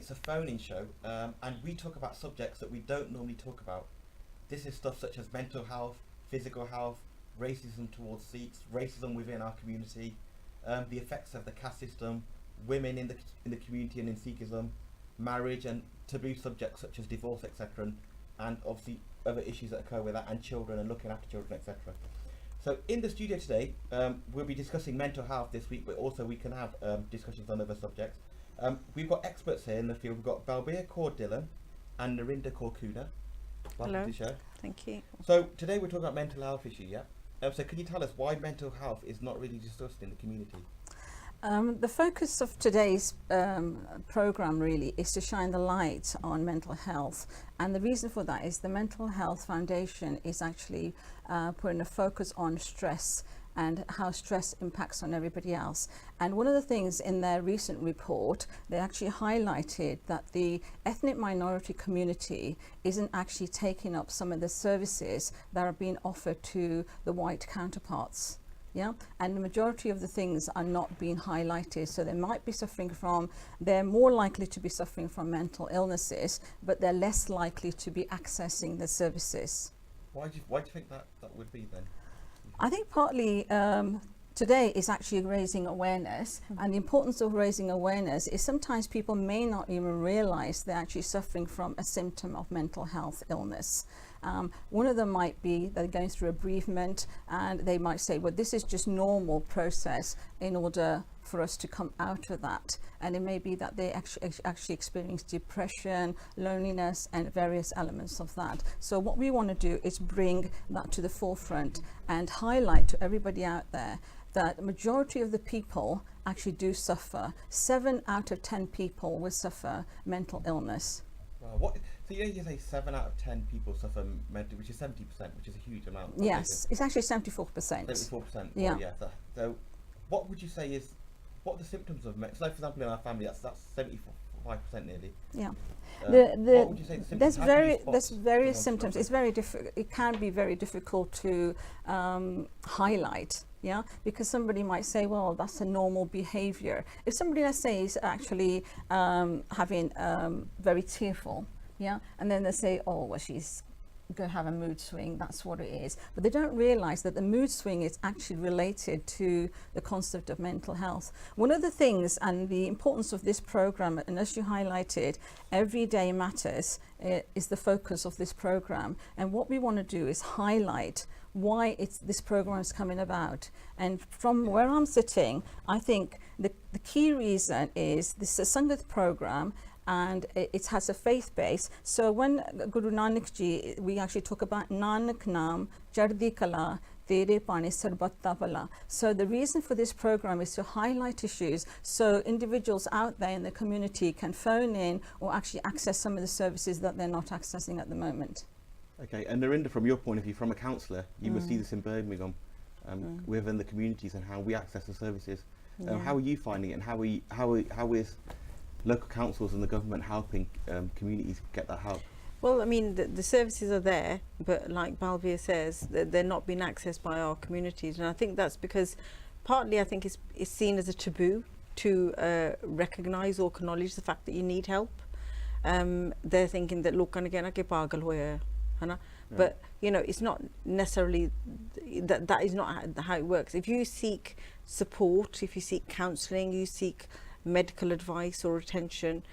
it's a phone-in show, and we talk about subjects that we don't normally talk about. This is stuff such as mental health, physical health, racism towards Sikhs, racism within our community, the effects of the caste system, women in the community and in Sikhism, marriage and taboo subjects such as divorce, etc., and obviously other issues that occur with that, and children and looking after children, etc. So in the studio today, we'll be discussing mental health this week, but also we can have discussions on other subjects. We've got experts here in the field. We've got Balbir Kaur Dillon and Narinder Kaur Kuda. Welcome to the show. Thank you. So today we're talking about mental health issue, yeah? So can you tell us why mental health is not really discussed in the community? The focus of today's program really is to shine the light on mental health, and the reason for that is the Mental Health Foundation is actually putting a focus on stress and how stress impacts on everybody else. And one of the things in their recent report, they actually highlighted that the ethnic minority community isn't actually taking up some of the services that are being offered to the white counterparts. Yeah, and the majority of the things are not being highlighted. So they might be suffering from, they're more likely to be suffering from mental illnesses, but they're less likely to be accessing the services. Why do you think that would be then? I think partly today is actually raising awareness, and the importance of raising awareness is sometimes people may not even realize they're actually suffering from a symptom of mental health illness. One of them might be they're going through a bereavement, and they might say, well, this is just normal process in order for us to come out of that. And it may be that they actually experience depression, loneliness, and various elements of that. So what we want to do is bring that to the forefront and highlight to everybody out there that the majority of the people actually do suffer. 7 out of 10 people will suffer mental illness. Wow, so you say 7 out of 10 people suffer mental, which is 70%, which is a huge amount. Yes, it's actually 74%. 74%. Yeah. Oh, yeah. So what would you say is, what are the symptoms of mental? So, for example, in our family, that's 75% nearly. Yeah. What would you say the symptoms? There's various symptoms. It's very difficult. It can be very difficult to highlight. Yeah, because somebody might say, well, that's a normal behavior. If somebody, let's say, is actually having very tearful, yeah, and then they say, oh, well, she's going to have a mood swing, that's what it is. But they don't realize that the mood swing is actually related to the concept of mental health. One of the things and the importance of this program, and as you highlighted, Every Day Matters is the focus of this program. And what we want to do is highlight why this program is coming about. And from where I'm sitting, I think the key reason is this is a Sangat program, and it has a faith base. So when Guru Nanak Ji, we actually talk about Nanak Naam, Chardi Kala, Tere Pani Sarbatta Pala. So the reason for this program is to highlight issues so individuals out there in the community can phone in or actually access some of the services that they're not accessing at the moment. Okay, and Narinder, from your point of view, from a counsellor, you must see this in Birmingham, within the communities and how we access the services. How are you finding it, and how is local councils and the government helping communities get that help? Well, I mean, the services are there, but like Balbir says, they're not being accessed by our communities. And I think that's because partly I think it's seen as a taboo to recognise or acknowledge the fact that you need help. They're thinking that lokan ke na ke pagal hoya hai na, but you know, it's not necessarily that is not how it works. If you seek support, if you seek counselling, you seek medical advice or attention,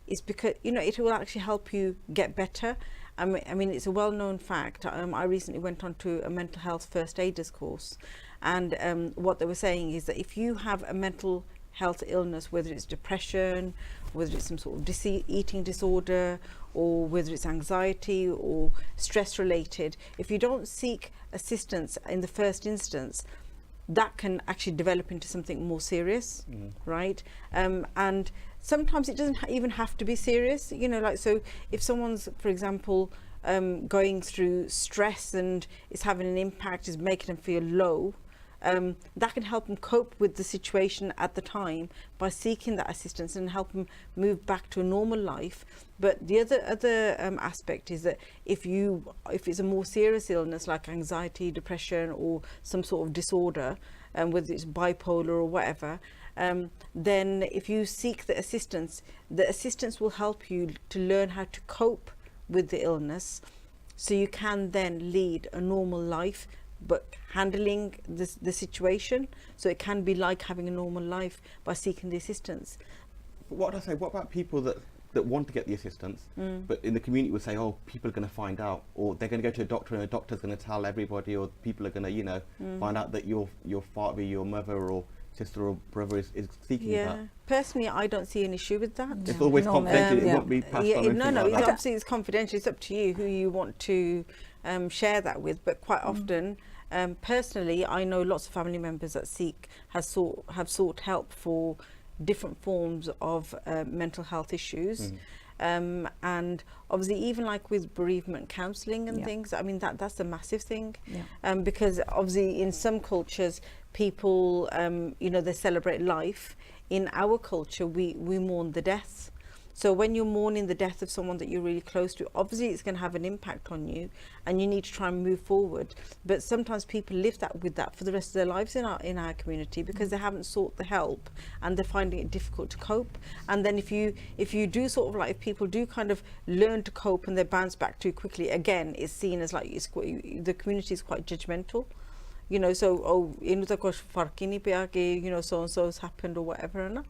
it's because, you know, it will actually help you get better. I mean, it's a well-known fact. I recently went on to a mental health first aiders course, and what they were saying is that if you have a mental health illness, whether it's depression, whether it's some sort of eating disorder, or whether it's anxiety or stress related, if you don't seek assistance in the first instance, that can actually develop into something more serious, right? And sometimes it doesn't even have to be serious, you know, like, so if someone's, for example, going through stress and it's having an impact, is making them feel low, that can help them cope with the situation at the time by seeking that assistance and help them move back to a normal life. But the other aspect is that if it's a more serious illness like anxiety, depression, or some sort of disorder, whether it's bipolar or whatever, then if you seek the assistance will help you to learn how to cope with the illness, so you can then lead a normal life, but handling the situation, so it can be like having a normal life by seeking the assistance. What would I say? What about people that want to get the assistance, but in the community would say, oh, people are going to find out, or they're going to go to a doctor and a doctor's going to tell everybody, or people are going to, you know, find out that your father, your mother or sister or brother is seeking that. Personally, I don't see an issue with that. It's always confidential. It won't be passed on. No, like that. obviously it's confidential. It's up to you who you want to share that with. But quite often, personally, I know lots of family members that have sought help for different forms of mental health issues. And obviously even like with bereavement counselling and things, I mean that's a massive thing, because obviously in some cultures people you know, they celebrate life. In our culture we mourn the death. So when you're mourning the death of someone that you're really close to, obviously it's going to have an impact on you, and you need to try and move forward. But sometimes people live with that for the rest of their lives in our community, because they haven't sought the help and they're finding it difficult to cope. And then if you do sort of like, if people do kind of learn to cope and they bounce back too quickly, again it's seen as like the community is quite judgmental. You know, so you know, so and so has happened or whatever. No?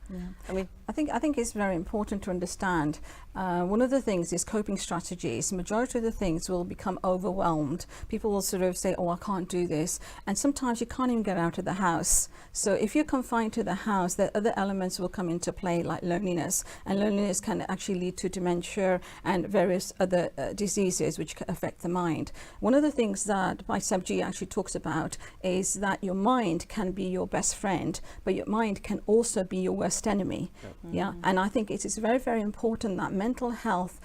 I mean, I think it's very important to understand. One of the things is coping strategies. Majority of the things will become overwhelmed. People will sort of say, "Oh, I can't do this," and sometimes you can't even get out of the house. So if you're confined to the house, the other elements will come into play, like loneliness, and loneliness can actually lead to dementia and various other diseases which can affect the mind. One of the things that Bhai Sabji actually talks about is that your mind can be your best friend, but your mind can also be your worst enemy. And I think it is very, very important that mental health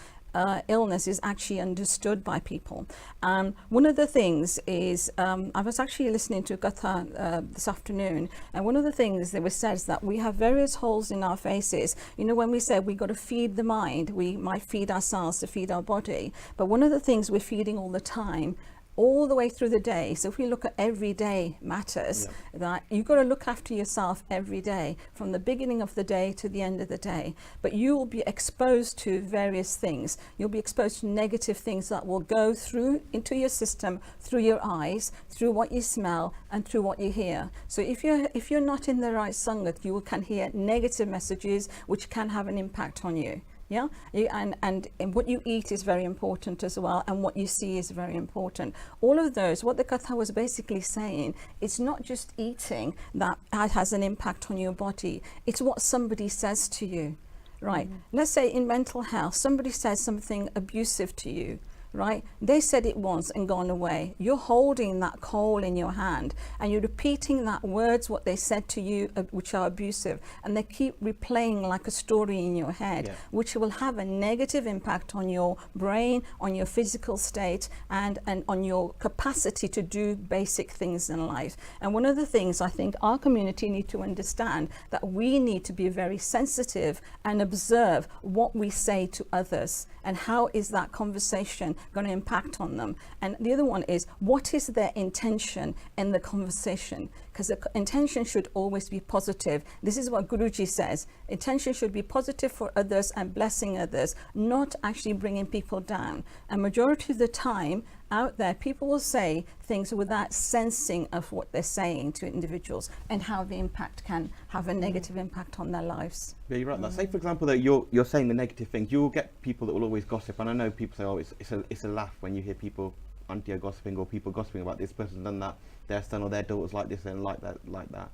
illness is actually understood by people. One of the things is, I was actually listening to Gatha this afternoon, and one of the things that was said is that we have various holes in our faces. You know, when we say we got to feed the mind, we might feed ourselves to feed our body, but one of the things we're feeding all the time, all the way through the day. So if we look at everyday matters, that you've got to look after yourself every day, from the beginning of the day to the end of the day. But you will be exposed to various things. You'll be exposed to negative things that will go through into your system, through your eyes, through what you smell, and through what you hear. So if you're not in the right Sangat, you can hear negative messages which can have an impact on you. And what you eat is very important as well, and what you see is very important. All of those, what the Katha was basically saying, it's not just eating that has an impact on your body, it's what somebody says to you, right? Let's say in mental health, somebody says something abusive to you, right? They said it once and gone away. You're holding that coal in your hand and you're repeating that words, what they said to you, which are abusive, and they keep replaying like a story in your head, which will have a negative impact on your brain, on your physical state, and on your capacity to do basic things in life. And one of the things I think our community need to understand, that we need to be very sensitive and observe what we say to others, and how is that conversation going to impact on them. And the other one is, what is their intention in the conversation? Because the intention should always be positive. This is what Guruji says. Intention should be positive for others and blessing others, not actually bringing people down. And majority of the time out there, people will say things without sensing of what they're saying to individuals, and how the impact can have a negative impact on their lives. Yeah, you're right. Now, say for example that you're saying the negative things, you'll get people that will always gossip, and I know people say, oh, it's a laugh when you hear people auntie are gossiping, or people gossiping about this person done that, their son or their daughter's like this and like that.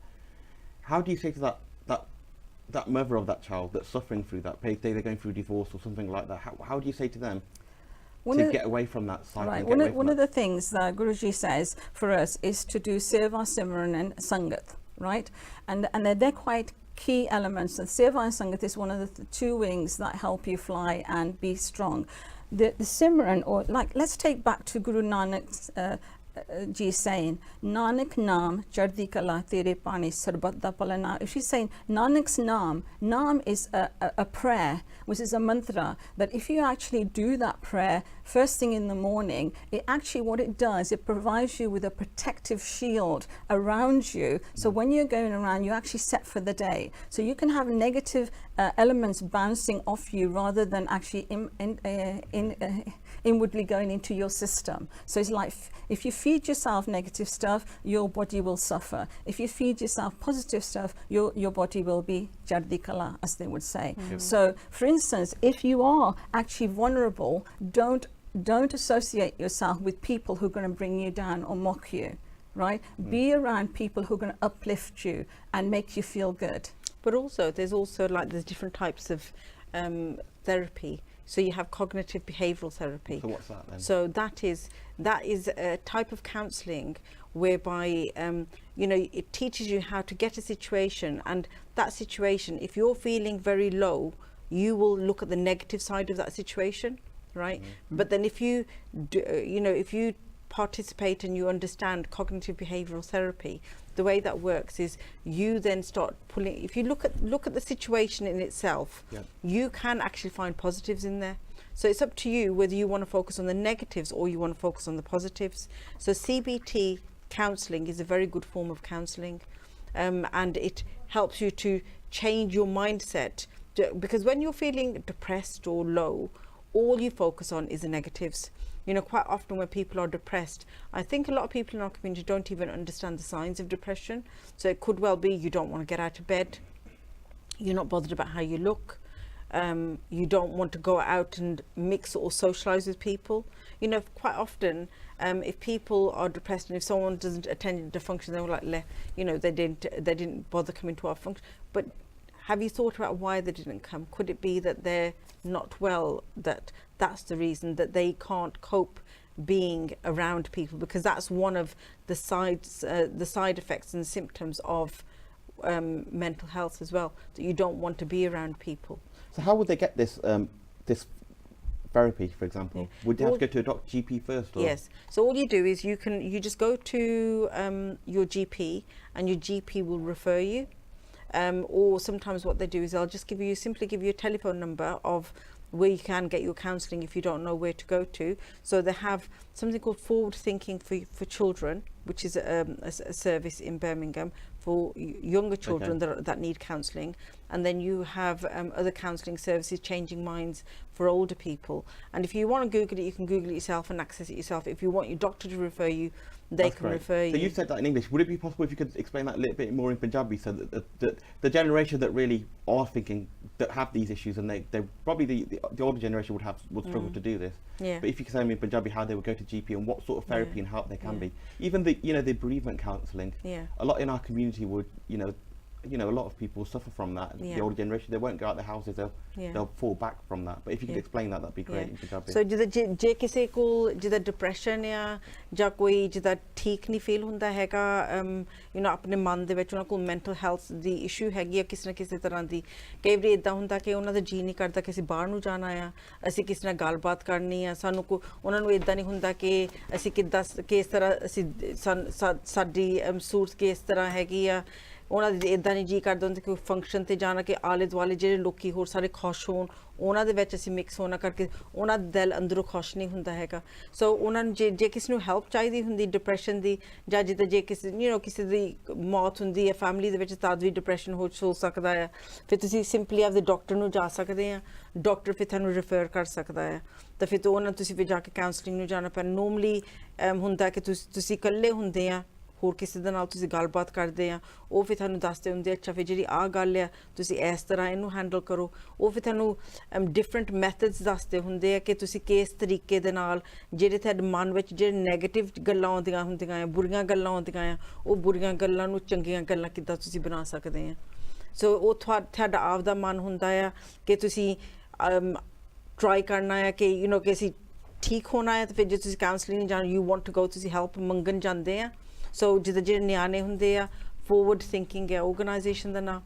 How do you say to that mother of that child that's suffering through that, say they're going through divorce or something like that, how do you say to them to get away from that cycle? Right. One of the things that Guruji says for us is to do Seva, Simran and Sangat, right? And they're quite key elements. And Seva and Sangat is one of the two wings that help you fly and be strong. The Simran, or like, let's take back to Guru Nanak's ji saying, Nanak Naam Chardi Kala Tere Pani Sarbat Da Palana. If she's saying Nanak's Naam is a prayer, which is a mantra, that if you actually do that prayer first thing in the morning, it actually, what it does, it provides you with a protective shield around you. So when you're going around, you're actually set for the day. So you can have negative elements bouncing off you rather than actually inwardly going into your system. So it's like if you feed yourself negative stuff, your body will suffer. If you feed yourself positive stuff, your body will be jardi kala, as they would say. So for instance, if you are actually vulnerable, don't associate yourself with people who are going to bring you down or mock you, right? Be around people who are going to uplift you and make you feel good. But also, there's different types of therapy. So you have cognitive behavioural therapy. So what's that then? So that is a type of counselling whereby it teaches you how to get a situation, and that situation, if you're feeling very low, you will look at the negative side of that situation, right? But then if you if you participate and you understand cognitive behavioural therapy, the way that works is you then start pulling, if you look at the situation in itself, you can actually find positives in there. So it's up to you whether you want to focus on the negatives or you want to focus on the positives. So CBT counselling is a very good form of counselling, and it helps you to change your mindset, because when you're feeling depressed or low, all you focus on is the negatives. Quite often when people are depressed, I think a lot of people in our community don't even understand the signs of depression. So it could well be you don't want to get out of bed, you're not bothered about how you look, you don't want to go out and mix or socialise with people. Quite often, if people are depressed and if someone doesn't attend the function, they're like, they didn't bother coming to our function. But have you thought about why they didn't come? Could it be that they're not well, that's the reason, that they can't cope being around people? Because that's one of the side effects and symptoms of mental health as well, that you don't want to be around people. So how would they get this this therapy, for example? Would they have to go to a GP first? Or? Yes. So all you do is you just go to your GP, and your GP will refer you. Or sometimes what they do is they'll just simply give you a telephone number of where you can get your counselling if you don't know where to go to. So they have something called Forward Thinking for Children, which is a service in Birmingham for younger children that need counselling. And then you have other counselling services, Changing Minds, for older people. And if you want to Google it, you can Google it yourself and access it yourself. If you want your doctor to refer you, they can refer you. So you said that in English. Would it be possible if you could explain that a little bit more in Punjabi, so that the generation that really are thinking, that have these issues, and they probably the older generation would struggle to do this. Yeah. But if you could say in Punjabi how they would go to GP and what sort of therapy and help there can be, even the bereavement counselling. Yeah. A lot in our community would a lot of people suffer from that. The older generation, they won't go out their houses, they'll fall back from that. But if you could explain that'd be great in Punjabi. So ਜੇ ਕਿਸੇ ਕੋਲ ਜਿਹਦਾ depression ਆ ਜਾਂ ਕੋਈ ਜਿਹਦਾ ਠੀਕ ਨਹੀਂ ਫੀਲ ਹੁੰਦਾ ਹੈਗਾ, ਆਪਣੇ ਮਨ ਦੇ ਵਿੱਚ ਉਹਨਾਂ ਕੋਲ ਮੈਂਟਲ ਹੈਲਥ ਦੀ ਇਸ਼ੂ ਹੈਗੀ ਆ ਕਿਸੇ ਨਾ ਕਿਸੇ ਤਰ੍ਹਾਂ ਦੀ, ਕਈ ਵਾਰੀ ਇਦਾਂ ਹੁੰਦਾ ਕਿ ਉਹਨਾਂ ਦਾ ਜੀ ਨਹੀਂ ਕਰਦਾ ਕਿ ਅਸੀਂ ਬਾਹਰ ਨੂੰ ਜਾਣਾ ਆ, ਅਸੀਂ ਕਿਸੇ ਨਾਲ ਗੱਲਬਾਤ ਕਰਨੀ ਆ, ਸਾਨੂੰ ਉਹਨਾਂ ਨੂੰ ਇਦਾਂ ਨਹੀਂ ਹੁੰਦਾ ਕਿ ਅਸੀਂ ਕਿਸ ਤਰ੍ਹਾਂ ਅਸੀਂ ਸਾਡੀ ਸੂਰਤ ਕਿਸ ਤਰ੍ਹਾਂ ਹੈਗੀ ਆ, ਉਹਨਾਂ ਦੇ ਇਦਾਂ ਨਹੀਂ ਜੀ ਕਰਦਾ ਹੁੰਦਾ ਕਿ ਫੰਕਸ਼ਨ ਤੇ ਜਾਣਾ ਕਿ ਆਲੇ ਦੁਆਲੇ ਜਿਹੜੇ ਲੋਕੀ ਹੋਰ ਸਾਰੇ ਖੁਸ਼ ਹੋਣ, ਉਹਨਾਂ ਦੇ ਵਿੱਚ ਅਸੀਂ ਮਿਕਸ ਹੋਣਾ ਕਰਕੇ ਉਹਨਾਂ ਦਾ ਦਿਲ ਅੰਦਰੋਂ ਖੁਸ਼ ਨਹੀਂ ਹੁੰਦਾ ਹੈਗਾ। ਸੋ ਉਹਨਾਂ ਨੂੰ ਜੇ ਕਿਸੇ ਨੂੰ ਹੈਲਪ ਚਾਹੀਦੀ ਹੁੰਦੀ ਡਿਪਰੈਸ਼ਨ ਦੀ, ਜਾਂ ਜਿੱਦਾਂ ਜੇ ਕਿਸੇ ਦੀ ਮੌਤ ਹੁੰਦੀ ਹੈ ਫੈਮਿਲੀ ਦੇ ਵਿੱਚ, ਤਦ ਵੀ ਡਿਪਰੈਸ਼ਨ ਹੋ ਸਕਦਾ ਆ, ਫਿਰ ਤੁਸੀਂ ਸਿੰਪਲੀ ਆਪਦੇ ਡਾਕਟਰ ਨੂੰ ਜਾ ਸਕਦੇ ਆ, ਡਾਕਟਰ ਫਿਰ ਤੁਹਾਨੂੰ ਰੈਫਰ ਕਰ ਸਕਦਾ ਆ, ਤਾਂ ਫਿਰ ਉਹਨਾਂ ਤੁਸੀਂ ਫਿਰ ਜਾ ਕੇ ਕਾਉਂਸਲਿੰਗ ਨੂੰ ਜਾਣਾ ਪੈਣਾ। ਨੋਰਮਲੀ ਹੁੰਦਾ ਕਿ ਤੁਸੀਂ ਇਕੱਲੇ ਹੁੰਦੇ ਆ, ਹੋਰ ਕਿਸੇ ਦੇ ਨਾਲ ਤੁਸੀਂ ਗੱਲਬਾਤ ਕਰਦੇ ਆ, ਉਹ ਫਿਰ ਤੁਹਾਨੂੰ ਦੱਸਦੇ ਹੁੰਦੇ ਅੱਛਾ ਫਿਰ ਜਿਹੜੀ ਆਹ ਗੱਲ ਆ ਤੁਸੀਂ ਇਸ ਤਰ੍ਹਾਂ ਇਹਨੂੰ ਹੈਂਡਲ ਕਰੋ, ਉਹ ਫਿਰ ਤੁਹਾਨੂੰ ਡਿਫਰੈਂਟ ਮੈਥਡਸ ਦੱਸਦੇ ਹੁੰਦੇ ਆ ਕਿ ਤੁਸੀਂ ਕਿਸ ਤਰੀਕੇ ਦੇ ਨਾਲ ਜਿਹੜੇ ਤੁਹਾਡੇ ਮਨ ਵਿੱਚ ਜਿਹੜੇ ਨੈਗੇਟਿਵ ਗੱਲਾਂ ਆਉਂਦੀਆਂ ਹੁੰਦੀਆਂ ਆ, ਬੁਰੀਆਂ ਗੱਲਾਂ ਆਉਂਦੀਆਂ ਆ, ਉਹ ਬੁਰੀਆਂ ਗੱਲਾਂ ਨੂੰ ਚੰਗੀਆਂ ਗੱਲਾਂ ਕਿੱਦਾਂ ਤੁਸੀਂ ਬਣਾ ਸਕਦੇ ਆ। ਸੋ ਉਹ ਤੁਹਾਡਾ ਆਪ ਦਾ ਮਨ ਹੁੰਦਾ ਆ ਕਿ ਤੁਸੀਂ ਟਰਾਈ ਕਰਨਾ ਆ ਕਿ ਕਿ ਅਸੀਂ ਠੀਕ ਹੋਣਾ ਹੈ, ਤਾਂ ਫਿਰ ਜੇ ਤੁਸੀਂ ਕਾਉਂਸਲਿੰਗ ਜਾਣਾ, ਯੂ ਵਾਂਟ ਟੂ ਗੋ, ਤੁਸੀਂ ਹੈਲਪ ਮੰਗਣ ਜਾਂਦੇ ਆ। ਸੋ ਜਿਹੜੇ ਨਿਆਣੇ ਹੁੰਦੇ ਆ, ਫੋਰਵਰਡ ਥਿੰਕਿੰਗ ਹੈ ਆਰਗੇਨਾਈਜੇਸ਼ਨ ਦਾ ਨਾਂ,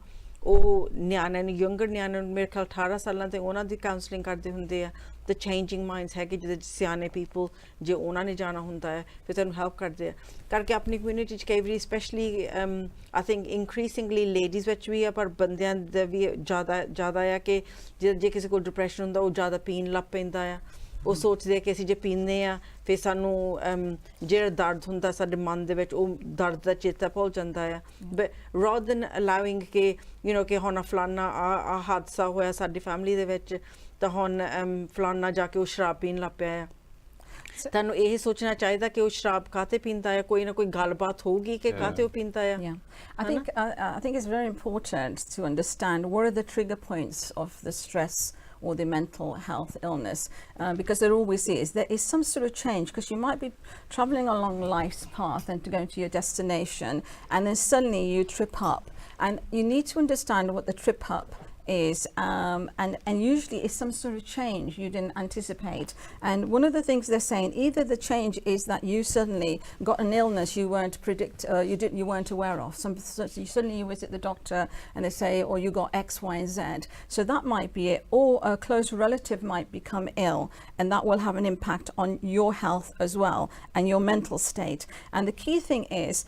ਉਹ ਨਿਆਣਿਆਂ ਨੂੰ ਯੰਗਰ ਨਿਆਣਿਆਂ ਨੂੰ ਮੇਰੇ ਖਿਆਲ 18 ਸਾਲਾਂ ਤੇ ਉਹਨਾਂ ਦੀ ਕਾਉਂਸਲਿੰਗ ਕਰਦੇ ਹੁੰਦੇ ਆ the changing minds ਹੈਗੇ ਜਿਹਦੇ ਸਿਆਣੇ people ਜੇ ਉਹਨਾਂ ਨੇ ਜਾਣਾ ਹੁੰਦਾ ਹੈ ਫਿਰ ਤੁਹਾਨੂੰ ਹੈਲਪ ਕਰਦੇ ਆ ਕਰਕੇ ਆਪਣੀ ਕਮਿਊਨਿਟੀ 'ਚ ਕਈ ਵਾਰੀ ਸਪੈਸ਼ਲੀ ਆਈ ਥਿੰਕ ਇਨਕਰੀਸਿੰਗਲੀ ਲੇਡੀਜ਼ ਵਿੱਚ ਵੀ ਆ ਪਰ ਬੰਦਿਆਂ ਦਾ ਵੀ ਜ਼ਿਆਦਾ ਆ ਕਿ ਜੇ ਕਿਸੇ ਕੋਲ ਡਿਪਰੈਸ਼ਨ ਹੁੰਦਾ ਉਹ ਜ਼ਿਆਦਾ ਪੀਣ ਲੱਗ ਪੈਂਦਾ ਆ ਉਹ ਸੋਚਦੇ ਆ ਕਿ ਅਸੀਂ ਜੇ ਪੀਂਦੇ ਆ ਫਿਰ ਸਾਨੂੰ ਜਿਹੜਾ ਦਰਦ ਹੁੰਦਾ ਸਾਡੇ ਮਨ ਦੇ ਵਿੱਚ ਉਹ ਦਰਦ ਦਾ ਚੇਤਾ ਭੁੱਲ ਜਾਂਦਾ ਆ ਬਟ rather than allowing ਕਿ ਕਿ ਹੁਣ ਫਲਾਨਾ ਆ ਹਾਦਸਾ ਹੋਇਆ ਸਾਡੀ ਫੈਮਿਲੀ ਦੇ ਵਿੱਚ ਤਾਂ ਹੁਣ ਫਲਾਨਾ ਜਾ ਕੇ ਉਹ ਸ਼ਰਾਬ ਪੀਣ ਲੱਗ ਪਿਆ ਆ ਤੁਹਾਨੂੰ ਇਹ ਸੋਚਣਾ ਚਾਹੀਦਾ ਕਿ ਉਹ ਸ਼ਰਾਬ ਕਾਹਤੇ ਪੀਂਦਾ ਹੈ ਕੋਈ ਨਾ ਕੋਈ ਗੱਲਬਾਤ ਹੋਊਗੀ ਕਿ ਕਾਹਤੇ ਉਹ ਪੀਂਦਾ ਹੈ I think it's very important to understand what are the trigger points of the stress or the mental health illness because there always there is some sort of change because you might be traveling along life's path and to go to your destination and then suddenly you trip up and you need to understand what the trip up is and usually it's some sort of change you didn't anticipate and one of the things they're saying either the change is that you suddenly got an illness you weren't you weren't aware of suddenly you visit the doctor and they say oh you got X, Y and Z so that might be it or a close relative might become ill and that will have an impact on your health as well and your mental state and the key thing is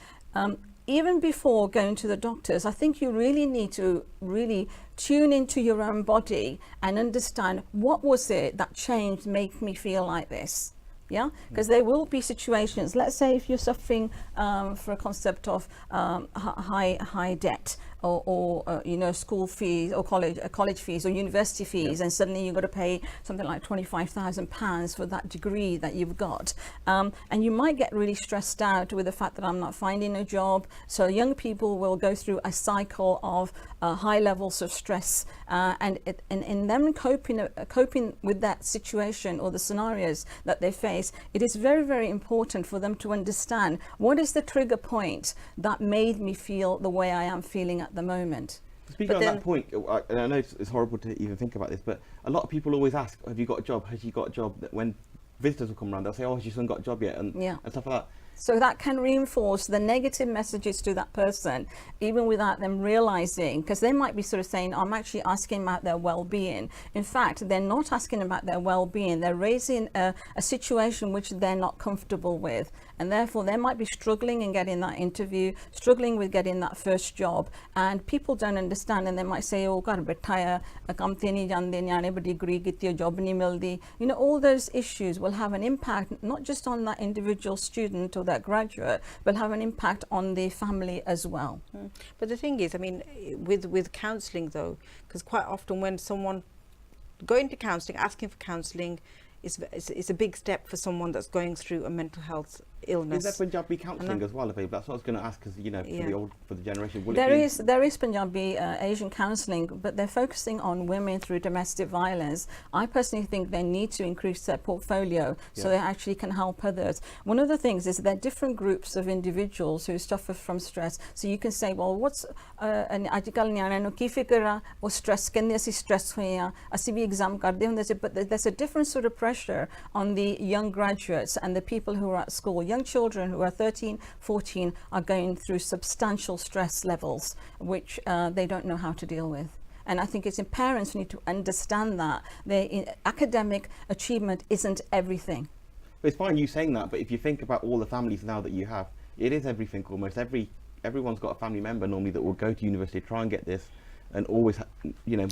even before going to the doctors, I think you really need to really tune into your own body and understand what was it that changed made me feel like this. Yeah, because there will be situations. Let's say if you're suffering for a concept of high debt or school fees or college fees or university fees, and suddenly you've got to pay something like £25,000 for that degree that you've got, and you might get really stressed out with the fact that I'm not finding a job. So young people will go through a cycle of high levels of stress, and in them coping with that situation or the scenarios that they face. It is very, very important for them to understand what is the trigger point that made me feel the way I am feeling at the moment. Speaking on that point, and I know it's horrible to even think about this, but a lot of people always ask, have you got a job? Has you got a job? That when visitors will come around, they'll say, oh, has your son got a job yet? And stuff like that. So that can reinforce the negative messages to that person, even without them realizing, because they might be sort of saying, I'm actually asking about their well-being. In fact, they're not asking about their well-being. They're raising a situation which they're not comfortable with. And therefore, they might be struggling in getting that interview, struggling with getting that first job. And people don't understand, and they might say, oh, God, degree, get your job, all those issues will have an impact, not just on that individual student or that graduate, but have an impact on the family as well. But the thing is, I mean, with counselling though, because quite often when someone going to counselling, asking for counselling, it's a big step for someone that's going through a mental health illness. Is there Punjabi counselling as well available? That's what I was going to ask, because for the generation. There is Punjabi Asian counselling, but they're focusing on women through domestic violence. I personally think they need to increase their portfolio so they actually can help others. One of the things is there are different groups of individuals who suffer from stress. So you can say, well, what's an ajikal nyana no ki fikra or stress kende asi stress hoya asi bhi exam karde hunde, but there's a different sort of pressure on the young graduates and the people who are at school. Young children who are 13, 14 are going through substantial stress levels which they don't know how to deal with. And I think it's parents need to understand that academic achievement isn't everything. But it's fine you saying that, but if you think about all the families now that you have, it is everything almost. Everyone's got a family member normally that will go to university, try and get this, and always,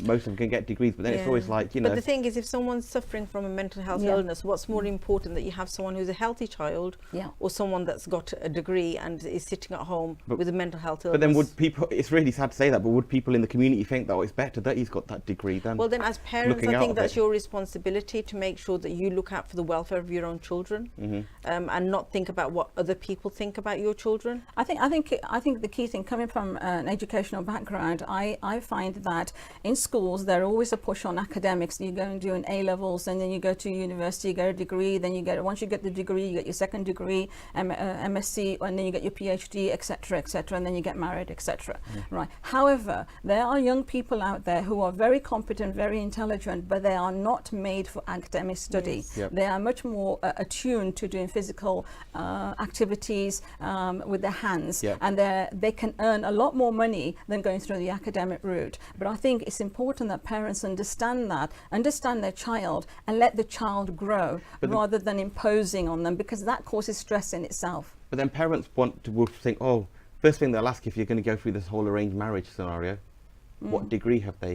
most of them can get degrees, but then it's always like, But the thing is, if someone's suffering from a mental health illness, what's more important, that you have someone who's a healthy child or someone that's got a degree and is sitting at home with a mental health illness? But then would people, it's really sad to say that, but would people in the community think that it's better that he's got that degree than Well, then as parents, I think that's your responsibility to make sure that you look out for the welfare of your own children, and not think about what other people think about your children. I think the key thing, coming from an educational background, I find that in schools there always a push on academics. You go and do an A-levels, and then you go to university, you get a degree, then once you get the degree, you get your second degree, MSc, and then you get your PhD, etc., and then you get married, etc. Right. However, there are young people out there who are very competent, very intelligent, but they are not made for academic study. They are much more attuned to doing physical activities with their hands, and they can earn a lot more money than going through the academic route. route. But I think it's important that parents understand their child, and let the child grow rather than imposing on them, because that causes stress in itself. But then parents will think, oh, first thing they'll ask if you're going to go through this whole arranged marriage scenario, what degree have they?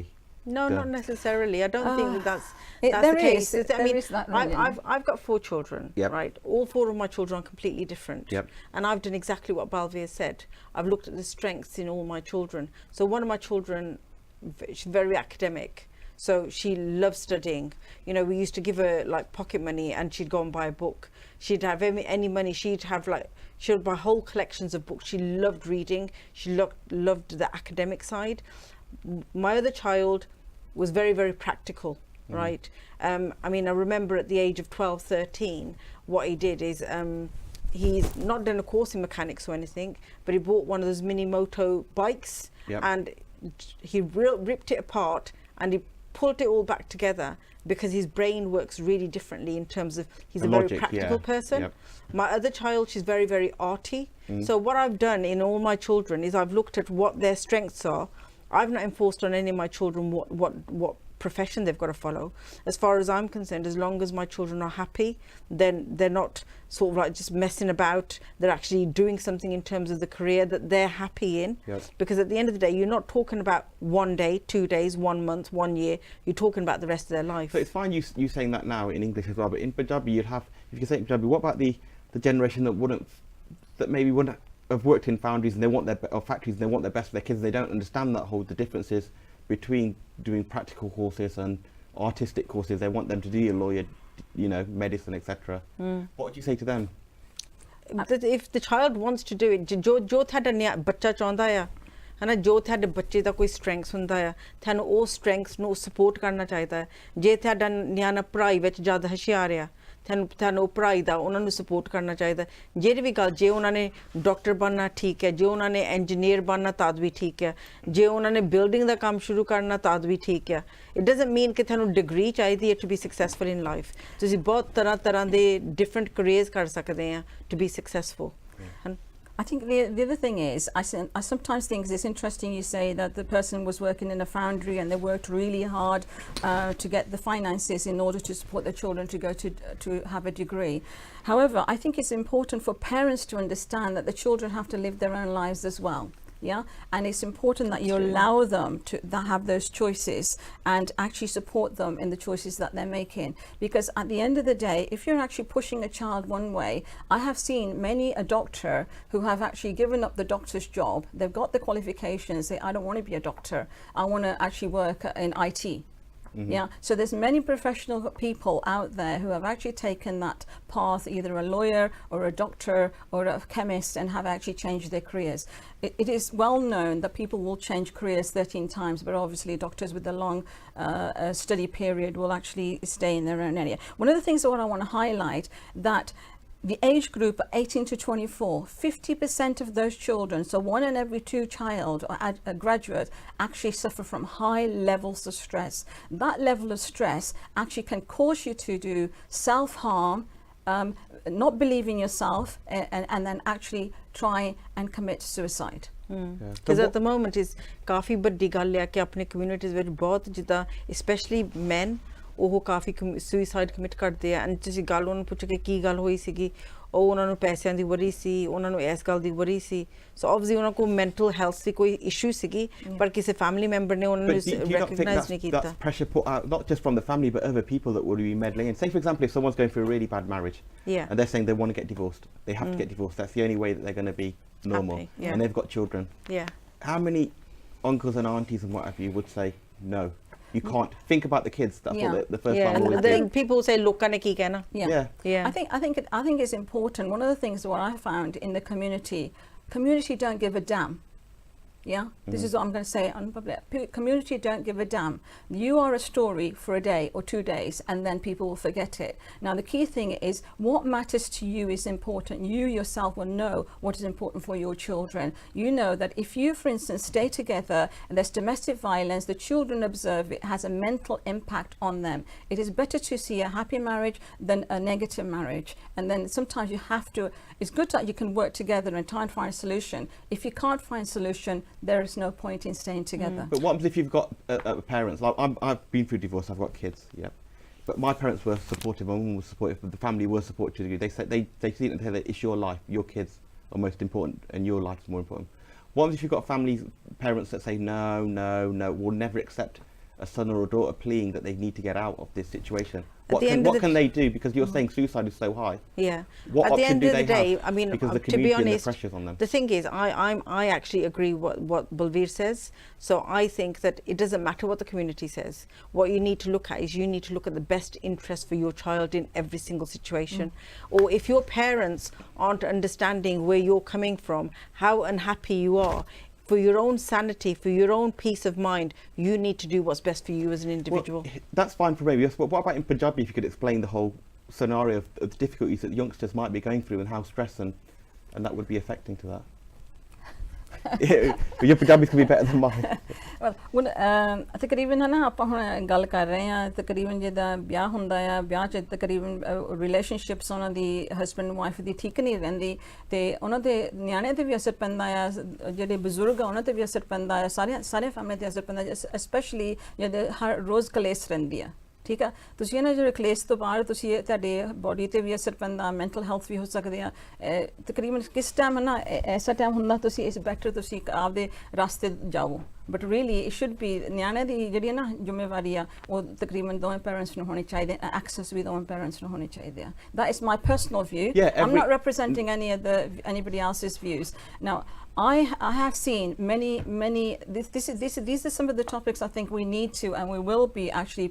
No, not necessarily. I don't think that's there the case. is. I mean, Is that really, I've got 4 children, Yep. right? All 4 of my children are completely different. Yep. And I've done exactly what Balvir said. I've looked at the strengths in all my children. So one of my children, she's very academic. So she loves studying. You know, we used to give her like pocket money and she'd go and buy a book. She'd have any money, she would buy whole collections of books. She loved reading. She loved the academic side. My other child was very, very practical, right? I mean, I remember at the age of 12, 13, what he did is he's not done a course in mechanics or anything, but he bought one of those mini moto bikes. Yep. And he ripped it apart and he pulled it all back together, because his brain works really differently in terms of he's a logic, very practical yeah. person. Yep. My other child, she's very, very arty. So what I've done in all my children is I've looked at what their strengths are. I've not enforced on any of my children what profession they've got to follow. As far as I'm concerned, as long as my children are happy, then they're not sort of like just messing about. They're actually doing something in terms of the career that they're happy in. Yep. Because at the end of the day, you're not talking about 1 day, 2 days, 1 month, 1 year. You're talking about the rest of their life. So it's fine you saying that now in English as well, but in Punjabi you'd have, if you say in Punjabi, what about the generation that maybe wouldn't have worked in foundries and they want or factories and they want their best for their kids? They don't understand the differences between doing practical courses and artistic courses. They want them to do a lawyer, medicine, etc. What would you say to them? If the child wants to do it, jo thada bachcha chaਹੁੰਦਾ ਆ ਹਨਾ, ਜੋ ਤੁਹਾਡੇ ਬੱਚੇ ਦਾ ਕੋਈ strengths ਹੁੰਦਾ ਆ, ਤੁਹਾਨੂੰ ਉਹ ਸਟਰੈਂਥਸ ਨੂੰ ਸਪੋਰਟ ਕਰਨਾ ਚਾਹੀਦਾ ਹੈ। ਜੇ ਤੁਹਾਡਾ ਨਿਆਣਾ ਪੜ੍ਹਾਈ ਵਿੱਚ ਜ਼ਿਆਦਾ ਹੁਸ਼ਿਆਰ ਆ, ਤੁਹਾਨੂੰ ਪੜ੍ਹਾਈ ਦਾ ਉਹਨਾਂ ਨੂੰ ਸਪੋਰਟ ਕਰਨਾ ਚਾਹੀਦਾ। ਜਿਹੜੀ ਵੀ ਗੱਲ, ਜੇ ਉਹਨਾਂ ਨੇ ਡਾਕਟਰ ਬਣਨਾ ਠੀਕ ਹੈ, ਜੇ ਉਹਨਾਂ ਨੇ ਇੰਜੀਨੀਅਰ ਬਣਨਾ ਤਦ ਵੀ ਠੀਕ ਹੈ, ਜੇ ਉਹਨਾਂ ਨੇ ਬਿਲਡਿੰਗ ਦਾ ਕੰਮ ਸ਼ੁਰੂ ਕਰਨਾ ਤਦ ਵੀ ਠੀਕ ਹੈ। ਇਟ ਡਜ਼ਨਟ ਮੀਨ ਕਿ ਤੁਹਾਨੂੰ ਡਿਗਰੀ ਚਾਹੀਦੀ ਹੈ to be successful in life. ਤੁਸੀਂ ਬਹੁਤ ਤਰ੍ਹਾਂ ਦੇ ਡਿਫਰੈਂਟ ਕਰੀਅਰਸ ਕਰ ਸਕਦੇ ਆ to be successful. I think the other thing is, I sometimes think it's interesting you say that the person was working in a foundry and they worked really hard to get the finances in order to support their children to go to have a degree. However, I think it's important for parents to understand that the children have to live their own lives as well. Yeah, and it's important that you allow them to have those choices and actually support them in the choices that they're making. Because at the end of the day, if you're actually pushing a child one way, I have seen many a doctor who have actually given up the doctor's job. They've got the qualifications, say, I don't want to be a doctor, I want to actually work in IT. Yeah, so there's many professional people out there who have actually taken that path, either a lawyer or a doctor or a chemist, and have actually changed their careers. It is well known that people will change careers 13 times, but obviously doctors with a long study period will actually stay in their own area. One of the things that I want to highlight, that the age group 18 to 24, 50% of those children, so 1 in every 2 child or a graduate, actually suffer from high levels of stress. That level of stress actually can cause you to do self-harm, not believe in yourself, and then actually try and commit suicide. Because at the moment is ਕਾਫੀ ਵੱਡੀ ਗੱਲ ਹੈ ਕਿ ਆਪਣੇ communities ਵਿੱਚ ਬਹੁਤ ਜਿੱਦਾਂ especially men ਉਹ ਕਾਫੀ suicide commit ਕਰਦੇ ਆ। ਐਂਡ ਤੁਸੀਂ ਗੱਲ ਉਹਨੂੰ ਪੁੱਛੋ ਕਿ ਕੀ ਗੱਲ ਹੋਈ ਸੀਗੀ, ਉਹ ਉਹਨਾਂ ਨੂੰ ਪੈਸਿਆਂ ਦੀ ਵਰੀ ਸੀ, ਉਹਨਾਂ ਨੂੰ ਇਸ ਗੱਲ ਦੀ ਵਰੀ ਸੀ। ਸੋ ਆਬਵੀਅਸਲੀ ਉਹਨਾਂ ਕੋਲ ਮੈਂਟਲ ਹੈਲਥ ਦੀ ਕੋਈ ਇਸ਼ੂ ਸੀਗੀ, ਪਰ ਕਿਸੇ ਫੈਮਿਲੀ ਮੈਂਬਰ ਨੇ ਉਹਨਾਂ ਨੂੰ ਰੈਕਗਨਾਈਜ਼ ਨਹੀਂ ਕੀਤਾ। That's pressure put out not just from the family but other people that would be meddling in. Say for example, if someone's going through a really bad marriage, and they're saying they want to get divorced, they have to get divorced. That's the only way that they're going to be normal. Happy, and they've got children. How many uncles and aunties and what have you would say no? You can't think about the kids. That's what the first time always do. People say, "Look, can I keep going?" I think it's important. One of the things what I found in the community don't give a damn. Yeah, this is what I'm going to say on public. Community don't give a damn. You are a story for a day or 2 days, and then people will forget it. Now, the key thing is what matters to you is important. You yourself will know what is important for your children. You know that if you, for instance, stay together and there's domestic violence, the children observe it has a mental impact on them. It is better to see a happy marriage than a negative marriage. And then sometimes you have to, it's good that you can work together and try and find a solution. If you can't find a solution, there is no point in staying together. But what happens if you've got parents? Like I've been through divorce. I've got kids. Yeah, but my parents were supportive. My mum was supportive. The family were supportive to you. They said they see it and tell that it's your life. Your kids are most important, and your life is more important. What happens if you've got parents that say no, will never accept a son or a daughter pleading that they need to get out of this situation? What can they do? Because you're saying suicide is so high. Yeah. What At the option end do of the they day, have? I mean, Because the to be community and the honest, pressures on them. the thing is, I actually agree what Balveer says. So I think that it doesn't matter what the community says. What you need to look at is you need to look at the best interest for your child in every single situation. Or if your parents aren't understanding where you're coming from, how unhappy you are, for your own sanity, for your own peace of mind, you need to do what's best for you as an individual. Well, that's fine for maybe. But what about in Punjabi? If you could explain the whole scenario of the difficulties that youngsters might be going through and how stress and that would be affecting to that. Your Punjabis can be better than mine. ਹੁਣ ਤਕਰੀਬਨ ਹੈ ਨਾ ਆਪਾਂ ਹੁਣ ਗੱਲ ਕਰ ਰਹੇ ਹਾਂ ਤਕਰੀਬਨ ਜਿਹਦਾ ਵਿਆਹ ਹੁੰਦਾ ਆ ਵਿਆਹ 'ਚ ਤਕਰੀਬਨ ਰਿਲੇਸ਼ਨਸ਼ਿਪਸ ਉਹਨਾਂ ਦੀ ਹਸਬੈਂਡ ਵਾਈਫ ਦੀ ਠੀਕ ਨਹੀਂ ਰਹਿੰਦੀ ਤੇ ਉਹਨਾਂ ਦੇ ਨਿਆਣਿਆਂ 'ਤੇ ਵੀ ਅਸਰ ਪੈਂਦਾ ਆ ਜਿਹੜੇ ਬਜ਼ੁਰਗ ਆ ਉਹਨਾਂ 'ਤੇ ਵੀ ਅਸਰ ਪੈਂਦਾ ਆ ਸਾਰੇ ਫੈਮਿਲੀ 'ਤੇ ਅਸਰ ਪੈਂਦਾ ਸਪੈਸ਼ਲੀ ਜਦ ਹਰ ਰੋਜ਼ ਕਲੇਸ਼ ਰਹਿੰਦੀ ਆ ਠੀਕ ਆ ਤੁਸੀਂ ਇਹਨਾਂ ਜਿਹੜੇ ਕਲੇਸ਼ ਤੋਂ ਬਾਅਦ ਤੁਸੀਂ ਤੁਹਾਡੇ ਬੋਡੀ 'ਤੇ ਵੀ ਅਸਰ ਪੈਂਦਾ ਮੈਂਟਲ ਹੈਲਥ ਵੀ ਹੋ ਸਕਦੇ ਆ ਤਕਰੀਬਨ ਕਿਸ ਟਾਈਮ ਹੈ ਨਾ ਐਸਾ ਟਾਈਮ ਹੁੰਦਾ ਤੁਸੀਂ ਇਸ ਬੈਟਰ ਤੁਸੀਂ ਆਪਦੇ ਰਸਤੇ ਜਾਓ but really it should be ਨਿਆਣਿਆਂ ਦੀ ਜਿਹੜੀ ਨਾ ਜ਼ਿੰਮੇਵਾਰੀ ਆ ਉਹ ਤਕਰੀਬਨ ਦੋਵੇਂ ਪੈਰੈਂਟਸ ਨੂੰ ਹੋਣੀ ਚਾਹੀਦੀ ਐਕਸੈਸ ਵੀ ਦੋਵੇਂ ਪੈਰੈਂਟਸ ਨੂੰ ਹੋਣੀ ਚਾਹੀਦੀ ਆ that is my personal view. I'm not representing anybody else's views. Now I have seen many these are some of the topics I think we need to and we will be actually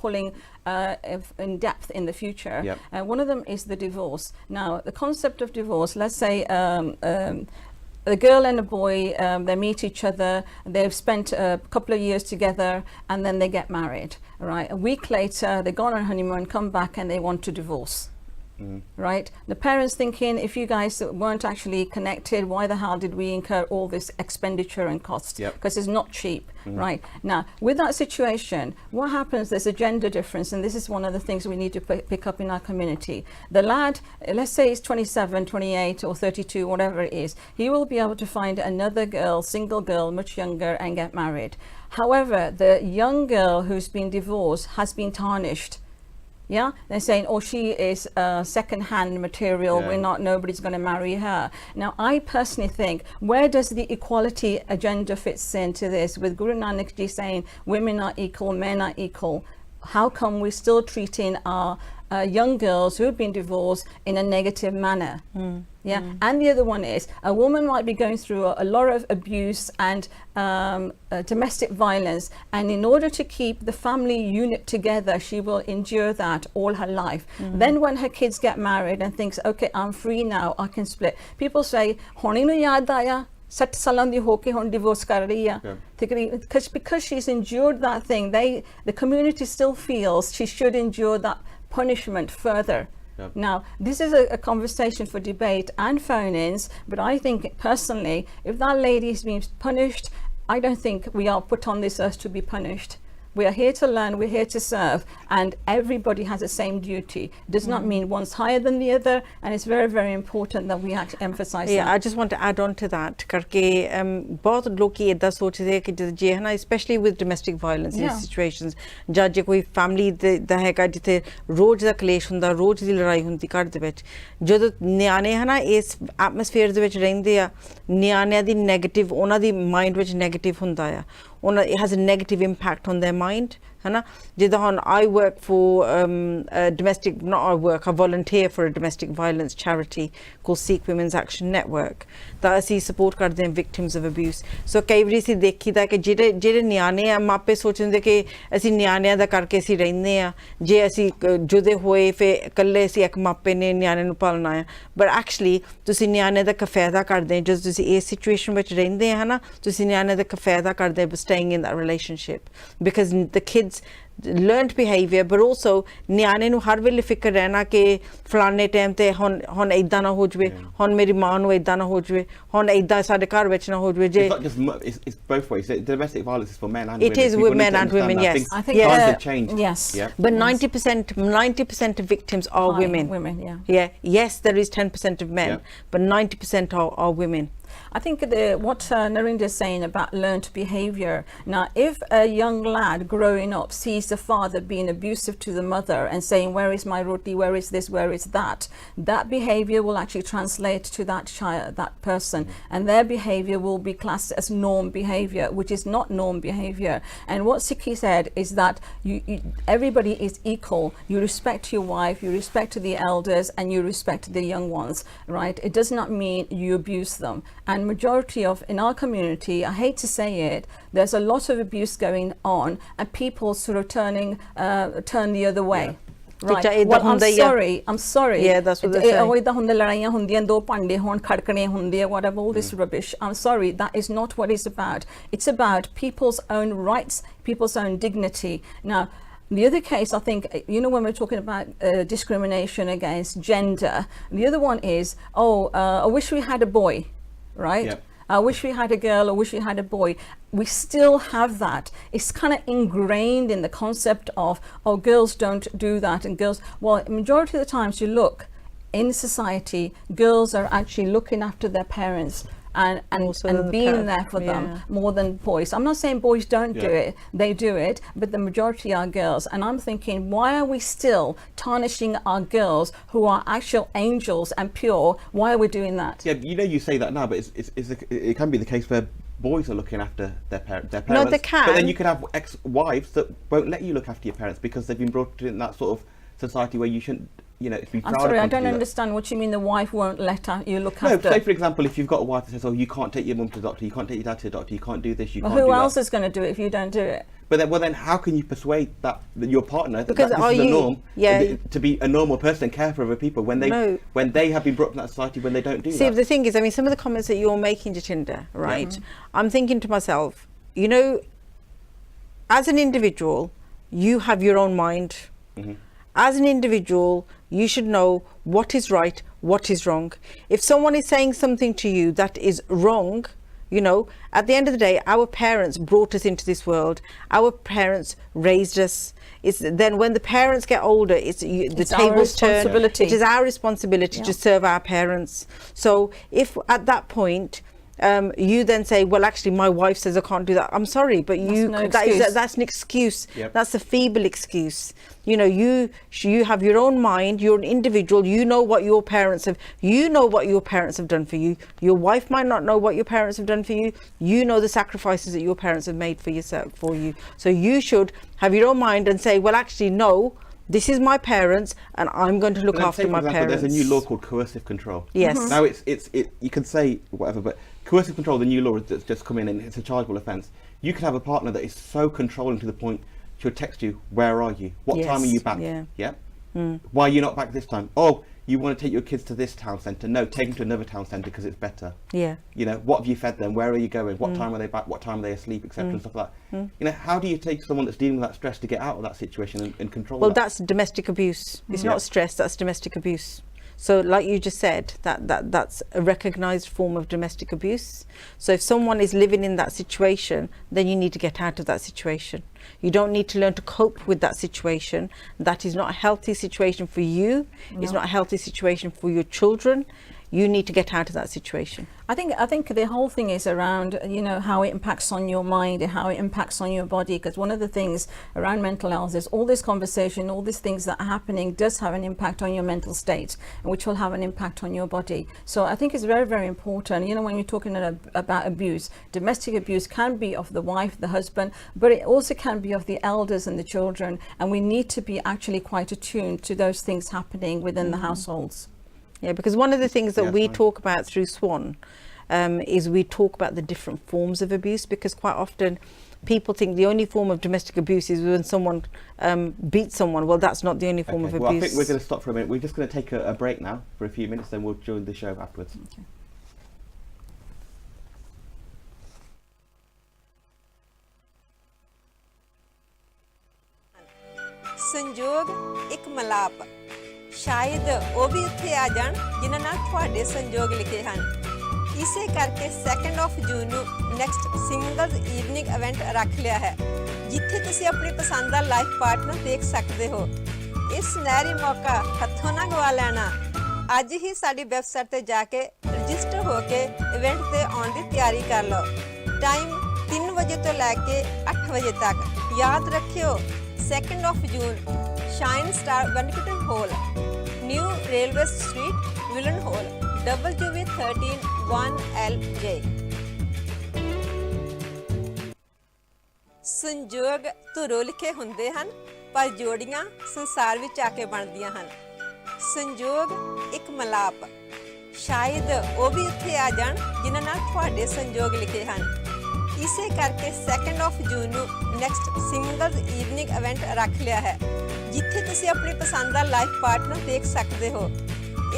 pulling in depth in the future. One of them is the divorce. Now the concept of divorce, let's say a girl and a boy, they meet each other, they've spent a couple of years together and then they get married, right? A week later they go on a honeymoon, come back and they want to divorce. Right, the parents thinking if you guys weren't actually connected, why the hell did we incur all this expenditure and costs? Because it's not cheap. Right, now with that situation, what happens, there's a gender difference, and this is one of the things we need to pick up in our community. The lad, let's say he's 27, 28 or 32, whatever it is, he will be able to find another girl, single girl, much younger and get married. However, the young girl who's been divorced has been tarnished. Yeah, they're saying, oh, she is second-hand material. Nobody's going to marry her. Now, I personally think, where does the equality agenda fits into this? With Guru Nanak Ji saying, women are equal, men are equal. How come we're still treating our young girls who've been divorced in a negative manner? And the other one is, a woman might be going through a lot of abuse and domestic violence, and in order to keep the family unit together, she will endure that all her life. Then when her kids get married and thinks, okay, I'm free now, I can split. People say, honi nu yaad aaya 60 ਸਾਲਾਂ ਦੀ ਹੋ ਕੇ ਹੁਣ divorce ਕਰ ਰਹੀ ਆ because she's endured that thing, the community still feels she should endure that punishment further. Now, this is a conversation for debate and phone-ins, but I think personally, if that lady is being punished, I don't think we are put on this earth to be punished. We are here to learn, we're here to serve, and everybody has the same duty. Does not mean one's higher than the other, and it's very, very important that we emphasize that. I just want to add on to that, karke bahut loki idda sochde ki je hai na, especially with domestic violence in situations, judge koi family da hega jithe roz da kalesh hunda, roz di ladai hundi ਘਰ ਦੇ ਵਿੱਚ ਜਦੋਂ ਨਿਆਣੇ ਹੈ ਨਾ ਇਸ atmosphere ਦੇ ਵਿੱਚ ਰਹਿੰਦੇ ਆ ਨਿਆਣਿਆਂ ਦੀ ਨੈਗੇਟਿਵ ਉਹਨਾਂ ਦੀ ਮਾਈਂਡ ਵਿੱਚ ਨੈਗੇਟਿਵ ਹੁੰਦਾ ਆ it has a negative impact on their mind. I work for I volunteer for a domestic violence charity called Sikh Women's Action Network that ਅਸੀਂ support ਕਰਦੇ ਹਾਂ victims of abuse. So ਕਈ ਵਾਰੀ ਅਸੀਂ ਦੇਖੀਦਾ ਕਿ ਜਿਹੜੇ ਨਿਆਣੇ ਆ ਮਾਪੇ ਸੋਚਦੇ ਕਿ ਅਸੀਂ ਨਿਆਣਿਆਂ ਦਾ ਕਰਕੇ ਅਸੀਂ ਰਹਿੰਦੇ ਆ ਜੇ ਅਸੀਂ ਜੁਦੇ ਹੋਏ ਫਿਰ ਇਕੱਲੇ ਅਸੀਂ ਇੱਕ ਮਾਪੇ ਨੇ ਨਿਆਣੇ ਨੂੰ ਪਾਲਣਾ ਆ but actually ਤੁਸੀਂ ਨਿਆਣੇ ਦਾ ਕਫਾਇਦਾ ਕਰਦੇ ਜਦੋਂ ਤੁਸੀਂ ਇਸ ਸਿਚੁਏਸ਼ਨ ਵਿੱਚ ਰਹਿੰਦੇ ਆ ਨਾ ਤੁਸੀਂ ਨਿਆਣੇ ਦਾ ਕਫਾਇਦਾ ਕਰਦੇ staying in that relationship because the kids learned behavior but also ਨਿਆਣੇ ਨੂੰ ਹਰ ਵੇਲੇ ਫਿਕਰ ਰਹਿਣਾ ਕਿ ਫਲਾਣੇ ਟਾਈਮ ਤੇ ਹੁਣ ਇਦਾਂ ਨਾ ਹੋ ਜਵੇ ਹੁਣ ਮੇਰੀ ਮਾਂ ਨੂੰ ਇਦਾਂ ਨਾ ਹੋ ਜਵੇ ਹੁਣ ਇਦਾਂ ਸਾਡੇ ਘਰ ਵਿੱਚ ਨਾ ਹੋ ਜਵੇ ਜੇ it's both ways. Domestic violence is for men and women. It is with men and women, yes. I think times have changed. Yes. But 90% of victims are women. Yeah. Yes, there is 10% of men, but 90% are women. I think what Narinder is saying about learned behavior. Now, if a young lad growing up sees the father being abusive to the mother and saying, where is my roti, where is this, where is that, that behavior will actually translate to that child, that person, and their behavior will be classed as norm behavior, which is not norm behavior. And what Sikhi said is that everybody is equal. You respect your wife, you respect the elders, and you respect the young ones, right? It does not mean you abuse them. And majority of, in our community, I hate to say it, there's a lot of abuse going on, and people sort of turn the other way. Yeah. Right. Well, I'm sorry. Yeah, that's what they say. Whatever, all this rubbish. I'm sorry, that is not what it's about. It's about people's own rights, people's own dignity. Now, the other case, I think, you know, when we're talking about discrimination against gender, the other one is, I wish we had a boy, right? Yep. I wish we had a girl, I wish we had a boy. We still have that. It's kind of ingrained in the concept of, girls don't do that, and girls, well, majority of the times you look in society, girls are actually looking after their parents and being there for them more than boys. I'm not saying boys don't do it, they do it, but the majority are girls. And I'm thinking, why are we still tarnishing our girls who are actual angels and pure? Why are we doing that? Yeah, you know, you say that now, but it can be the case where boys are looking after their parents. No, they can. But then you could have ex-wives that won't let you look after your parents because they've been brought up in that sort of society where you shouldn't, you know, be proud. I'm sorry, I don't understand what you mean the wife won't let you look no, after. Say for example, if you've got a wife that says, you can't take your mum to the doctor, you can't take your dad to the doctor, you can't do this, you can't do that. Who else is going to do it if you don't do it? But then how can you persuade that your partner that Because this is the norm to be a normal person and care for other people when they have been brought up in that society when they don't do that? See, the thing is, I mean, some of the comments that you're making, Jatinder, right? Yeah. I'm thinking to myself, you know, as an individual, you have your own mind. Mm-hmm. As an individual, you should know what is right, what is wrong. If someone is saying something to you that is wrong, you know, at the end of the day, our parents brought us into this world. Our parents raised us. It's then when the parents get older, the tables turn. It is our responsibility to serve our parents. So if at that point you then say, well, actually, my wife says I can't do that. I'm sorry, but that's an excuse. Yep. That's a feeble excuse. You know, you have your own mind. You're an individual. You know what your parents have. You know what your parents have done for you. Your wife might not know what your parents have done for you. You know the sacrifices that your parents have made for yourself, for you. So you should have your own mind and say, well, actually, no. This is my parents, and I'm going to look after my parents. There's a new law called coercive control. Yes. Now it's you can say whatever, but coercive control, the new law that's just come in, and it's a chargeable offence. You could have a partner that is so controlling to the point she'll text you, "Where are you? What time are you back? Yeah. Why are you not back this time? Oh, you want to take your kids to this town centre? No, take them to another town centre because it's better. Yeah. You know, what have you fed them? Where are you going? What time are they back? What time are they asleep? Etc. and stuff like that. You know, how do you take someone that's dealing with that stress to get out of that situation and control? Well, that's domestic abuse. It's not stress. That's domestic abuse. So, like you just said, that's a recognised form of domestic abuse. So, if someone is living in that situation, then you need to get out of that situation. You don't need to learn to cope with that situation. That is not a healthy situation for you. No. It's not a healthy situation for your children. You need to get out of that situation. I think the whole thing is around, you know, how it impacts on your mind and how it impacts on your body. Because one of the things around mental health is all this conversation, all these things that are happening does have an impact on your mental state, which will have an impact on your body. So I think it's very, very important. You know, when you're talking about abuse, domestic abuse can be of the wife, the husband, but it also can be of the elders and the children. And we need to be actually quite attuned to those things happening within the households. Yeah, because one of the things that we talk about through SWAN is we talk about the different forms of abuse, because quite often people think the only form of domestic abuse is when someone beats someone. Well, that's not the only form of abuse. Well, I think we're going to stop for a minute. We're just going to take a break now for a few minutes, then we'll join the show afterwards. Okay. संजोग एक मलाप शायद वो भी उत्थे आ जाण जिन्हां नाल तुहाडे संजोग लिखे हन इसे करके 2 जून ਨੂੰ ਨੈਕਸਟ ਸਿੰਗਲਸ ਈਵਨਿੰਗ ਇਵੈਂਟ ਰੱਖ ਲਿਆ ਹੈ ਜਿੱਥੇ ਤੁਸੀਂ ਆਪਣੀ ਪਸੰਦ ਦਾ ਲਾਈਫ ਪਾਰਟਨਰ ਦੇਖ ਸਕਦੇ ਹੋ ਇਸ ਸੁਨਹਿਰੀ ਮੌਕਾ ਹੱਥੋਂ ਨਾ ਗਵਾ ਲੈਣਾ ਅੱਜ ਹੀ ਸਾਡੀ ਵੈਬਸਾਈਟ ਤੇ ਜਾ ਕੇ ਰਜਿਸਟਰ ਹੋ ਕੇ ਇਵੈਂਟ ਤੇ ਆਉਣ ਦੀ ਤਿਆਰੀ ਕਰ ਲਓ। ਟਾਈਮ 3 ਵਜੇ ਤੋਂ ਲੈ ਕੇ 8 ਵਜੇ ਤੱਕ। ਯਾਦ ਰੱਖਿਓ 2 ਜੂਨ Shine Star Banquet Hall, New Railway Street, Willenhall, WV13 1LJ। ਸੰਜੋਗ ਧੁਰੋਂ ਲਿਖੇ ਹੁੰਦੇ ਹਨ, ਪਰ ਜੋੜੀਆਂ ਸੰਸਾਰ ਵਿੱਚ ਆ ਕੇ ਬਣਦੀਆਂ ਹਨ। ਸੰਜੋਗ ਇੱਕ ਮਲਾਪ, ਸ਼ਾਇਦ ਉਹ ਵੀ ਉੱਥੇ ਆ ਜਾਣ ਜਿਨ੍ਹਾਂ ਨਾਲ ਤੁਹਾਡੇ ਸੰਜੋਗ ਲਿਖੇ ਹਨ। ਇਸੇ ਕਰਕੇ 2 ਜੂਨ ਨੂੰ ਨੈਕਸਟ ਸਿੰਗਲਜ਼ ਈਵਨਿੰਗ ਇਵੈਂਟ ਰੱਖ ਲਿਆ ਹੈ, ਜਿੱਥੇ ਤੁਸੀਂ ਆਪਣੀ ਪਸੰਦ ਦਾ ਲਾਈਫ ਪਾਰਟਨਰ ਦੇਖ ਸਕਦੇ ਹੋ।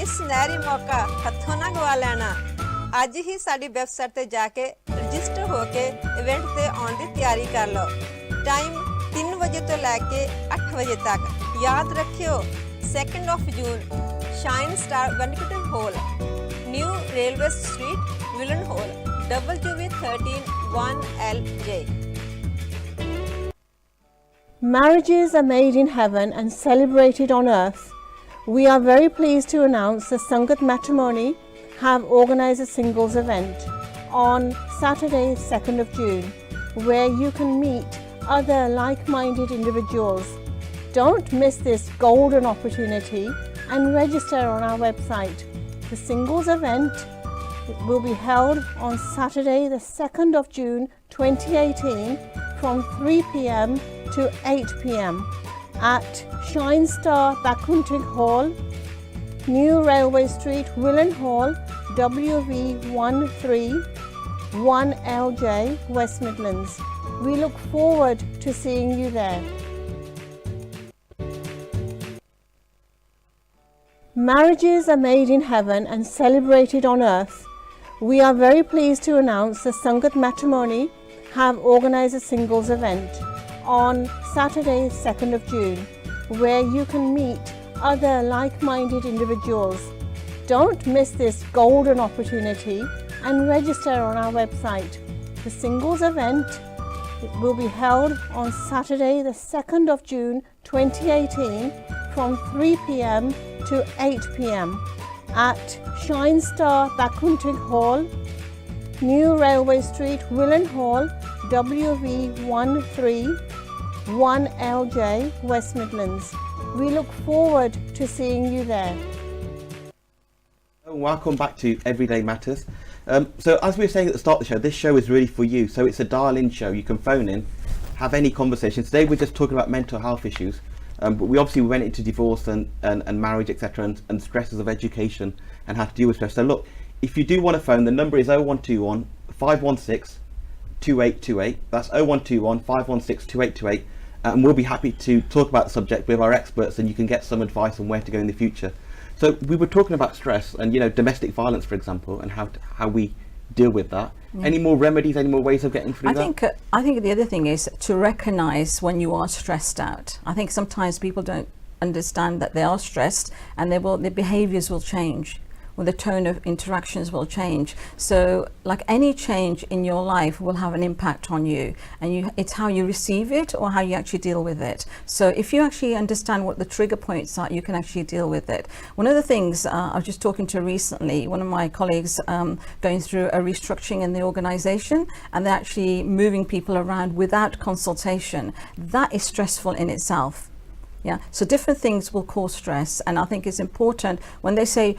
ਇਸ ਸੁਨਹਿਰੀ ਮੌਕਾ ਹੱਥੋਂ ਨਾ ਗਵਾ ਲੈਣਾ। ਅੱਜ ਹੀ ਸਾਡੀ ਵੈਬਸਾਈਟ ਤੇ ਜਾ ਕੇ ਰਜਿਸਟਰ ਹੋ ਕੇ ਇਵੈਂਟ ਤੇ ਆਉਣ ਦੀ ਤਿਆਰੀ ਕਰ ਲਓ। ਟਾਈਮ 3 ਵਜੇ ਤੋਂ ਲੈ ਕੇ 8 ਵਜੇ ਤੱਕ। ਯਾਦ ਰੱਖਿਓ 2 ਜੂਨ Shine Star Banquet Hall, New Railway Street, Willenhall, WV13 1LJ। Marriages are made in heaven and celebrated on earth. We are very pleased to announce the Sangat Matrimony have organised a singles event on Saturday 2nd of June, where you can meet other like-minded individuals. Don't miss this golden opportunity and register on our website. The singles event will be held on Saturday the 2nd of June 2018 from 3 p.m. to 8 p.m. at Shine Star Bakuntig Hall, New Railway Street, Willen Hall, WV13 1LJ, West Midlands. We look forward to seeing you there. Marriages are made in heaven and celebrated on earth. We are very pleased to announce the Sangat Matrimony have organised a singles event on Saturday 2nd of June, where you can meet other like-minded individuals. Don't miss this golden opportunity and register on our website. The singles event will be held on Saturday the 2nd of June 2018 from 3 p.m. to 8 p.m. at Shine Star Bakuntig Hall, New Railway Street, Willen Hall, WV13 1LJ, West Midlands. We look forward to seeing you there. Welcome back to Everyday Matters. So as we were saying at the start of the show, this show is really for you. So it's a dial-in show. You can phone in, have any conversation. Today we're just talking about mental health issues, but we obviously went into divorce and marriage, etc., and stresses of education and how to deal with stress. So look, if you do want to phone, the number is 0121 516 2828. That's 0121 516 2828. And we'll be happy to talk about the subject with our experts, and you can get some advice on where to go in the future. So we were talking about stress and, you know, domestic violence, for example, and how we deal with that. Any more remedies, any more ways of getting through that? I think the other thing is to recognize when you are stressed out. I think sometimes people don't understand that they are stressed, and their behaviors will change. Well, the tone of interactions will change. So like any change in your life will have an impact on you, and it's how you receive it or how you actually deal with it. So if you actually understand what the trigger points are, you can actually deal with it. One of the things I was just talking to recently, one of my colleagues going through a restructuring in the organization, and they're actually moving people around without consultation. That is stressful in itself. Yeah, so different things will cause stress, and I think it's important when they say,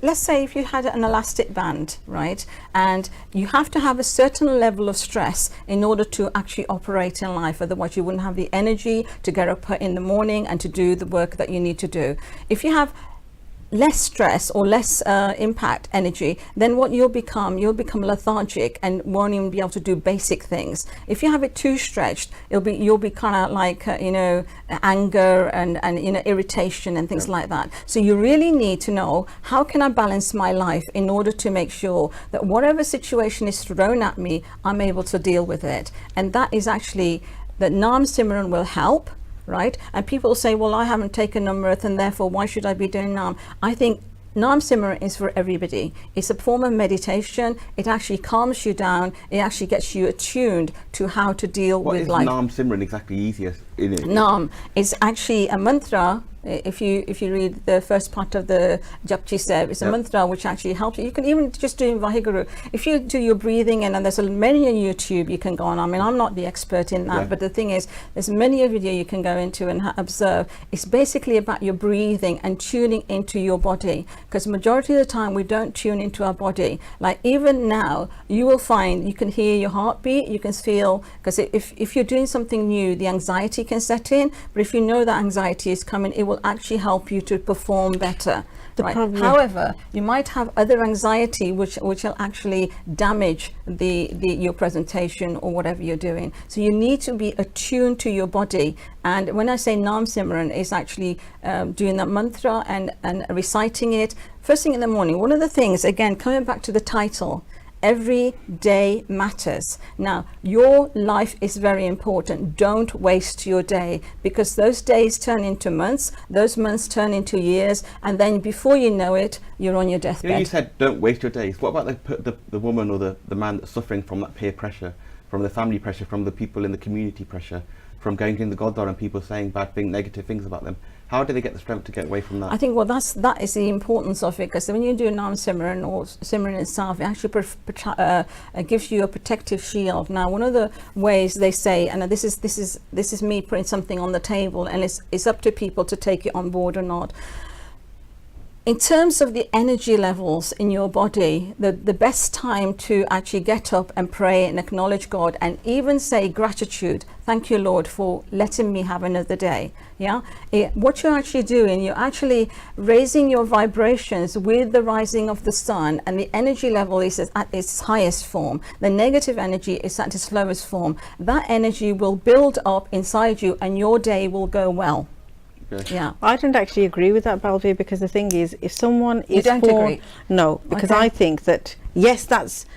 let's say if you had an elastic band, right, and you have to have a certain level of stress in order to actually operate in life, otherwise you wouldn't have the energy to get up in the morning and to do the work that you need to do. If you have less stress or less impact energy, then what you'll become lethargic and won't even be able to do basic things. If you have it too stretched, you'll be kind of like anger and irritation and things like that. So you really need to know, how can I balance my life in order to make sure that whatever situation is thrown at me, I'm able to deal with it. And that is actually that Naam Simran will help. Right? And people say, well, I haven't taken Namrit, and therefore why should I be doing Naam? I think Naam Simran is for everybody. It's a form of meditation. It actually calms you down. It actually gets you attuned to how to deal with life. What is Naam Simran exactly? Easiest? Naam is actually a mantra If you read the first part of the Japji Seb, it's a mantra which actually helps you. You can even just do in Vaheguru. If you do your breathing in, and there's many on YouTube you can go on. I mean, I'm not the expert in that, but the thing is, there's many a video you can go into and observe. It's basically about your breathing and tuning into your body, because majority of the time we don't tune into our body. Like even now, you will find you can hear your heartbeat, you can feel, because if you're doing something new, the anxiety can set in, but if you know that anxiety is coming, it will actually help you to perform better. Right. However, you might have other anxiety which will actually damage your presentation or whatever you're doing. So you need to be attuned to your body. And when I say Naam Simran, it's actually doing that mantra and reciting it first thing in the morning. One of the things, again, coming back to the title, every day matters. Now, your life is very important. Don't waste your day, because those days turn into months, those months turn into years, and then before you know it, you're on your deathbed. You said don't waste your days. What about the woman or the man that's suffering from that peer pressure, from the family pressure, from the people in the community pressure, from going in the Gurdwara and people saying bad things, negative things about them? How do they get the strength to get away from that? I think, well, that is the importance of it, because when you do Naam Simran or Simran itself, it actually gives you a protective shield. Now, one of the ways they say, and this is me putting something on the table, and it's up to people to take it on board or not. In terms of the energy levels in your body, the best time to actually get up and pray and acknowledge God and even say gratitude, thank you, Lord, for letting me have another day. Yeah, what you're actually doing, you're actually raising your vibrations with the rising of the sun, and the energy level is at its highest form. The negative energy is at its lowest form. That energy will build up inside you, and your day will go well. Yeah, I don't actually agree with that, Balvi, because the thing is, if someone is agree? No, because I think that yes, that's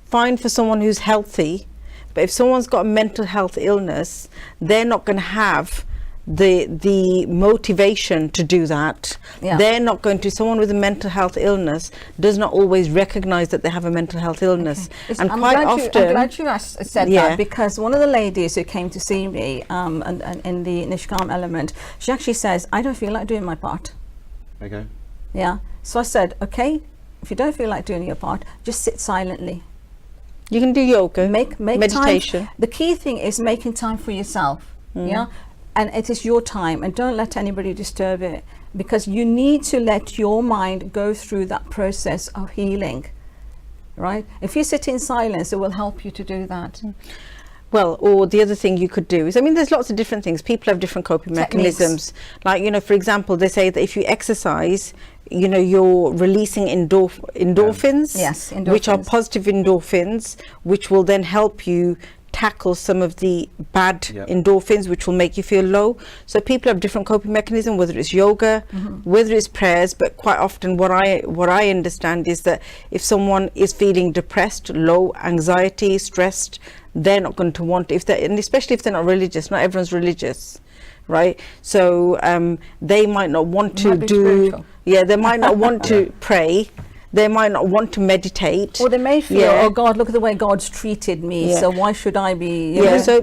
fine for someone who's healthy, but if someone's got a mental health illness, they're not going to have the motivation to do that. They're not going to. Someone with a mental health illness does not always recognize that they have a mental health illness. And I'm quite often, I'm glad you said that, because one of the ladies who came to see me and in the Nishkam element, she actually says, I don't feel like doing my part. Okay. Yeah, so I said, okay, if you don't feel like doing your part, just sit silently. You can do yoga, make meditation. Time. The key thing is making time for yourself. Yeah, and it is your time, and don't let anybody disturb it, because you need to let your mind go through that process of healing, right? If you sit in silence, it will help you to do that. Well, or the other thing you could do is, I mean, there's lots of different things. People have different coping mechanisms. Like, for example, they say that if you exercise, you're releasing endorphins, yes, endorphins, which are positive endorphins, which will then help you tackle some of the bad endorphins, which will make you feel low. So people have different coping mechanism, whether it's yoga, whether it's prayers. But quite often what I understand is that if someone is feeling depressed, low, anxiety, stressed, they're not going to want, and especially if they're not religious. Not everyone's religious, right? So they might not want to do they might not want to pray. They might not want to meditate, or they may feel, oh God, look at the way God's treated me, so why should I be? So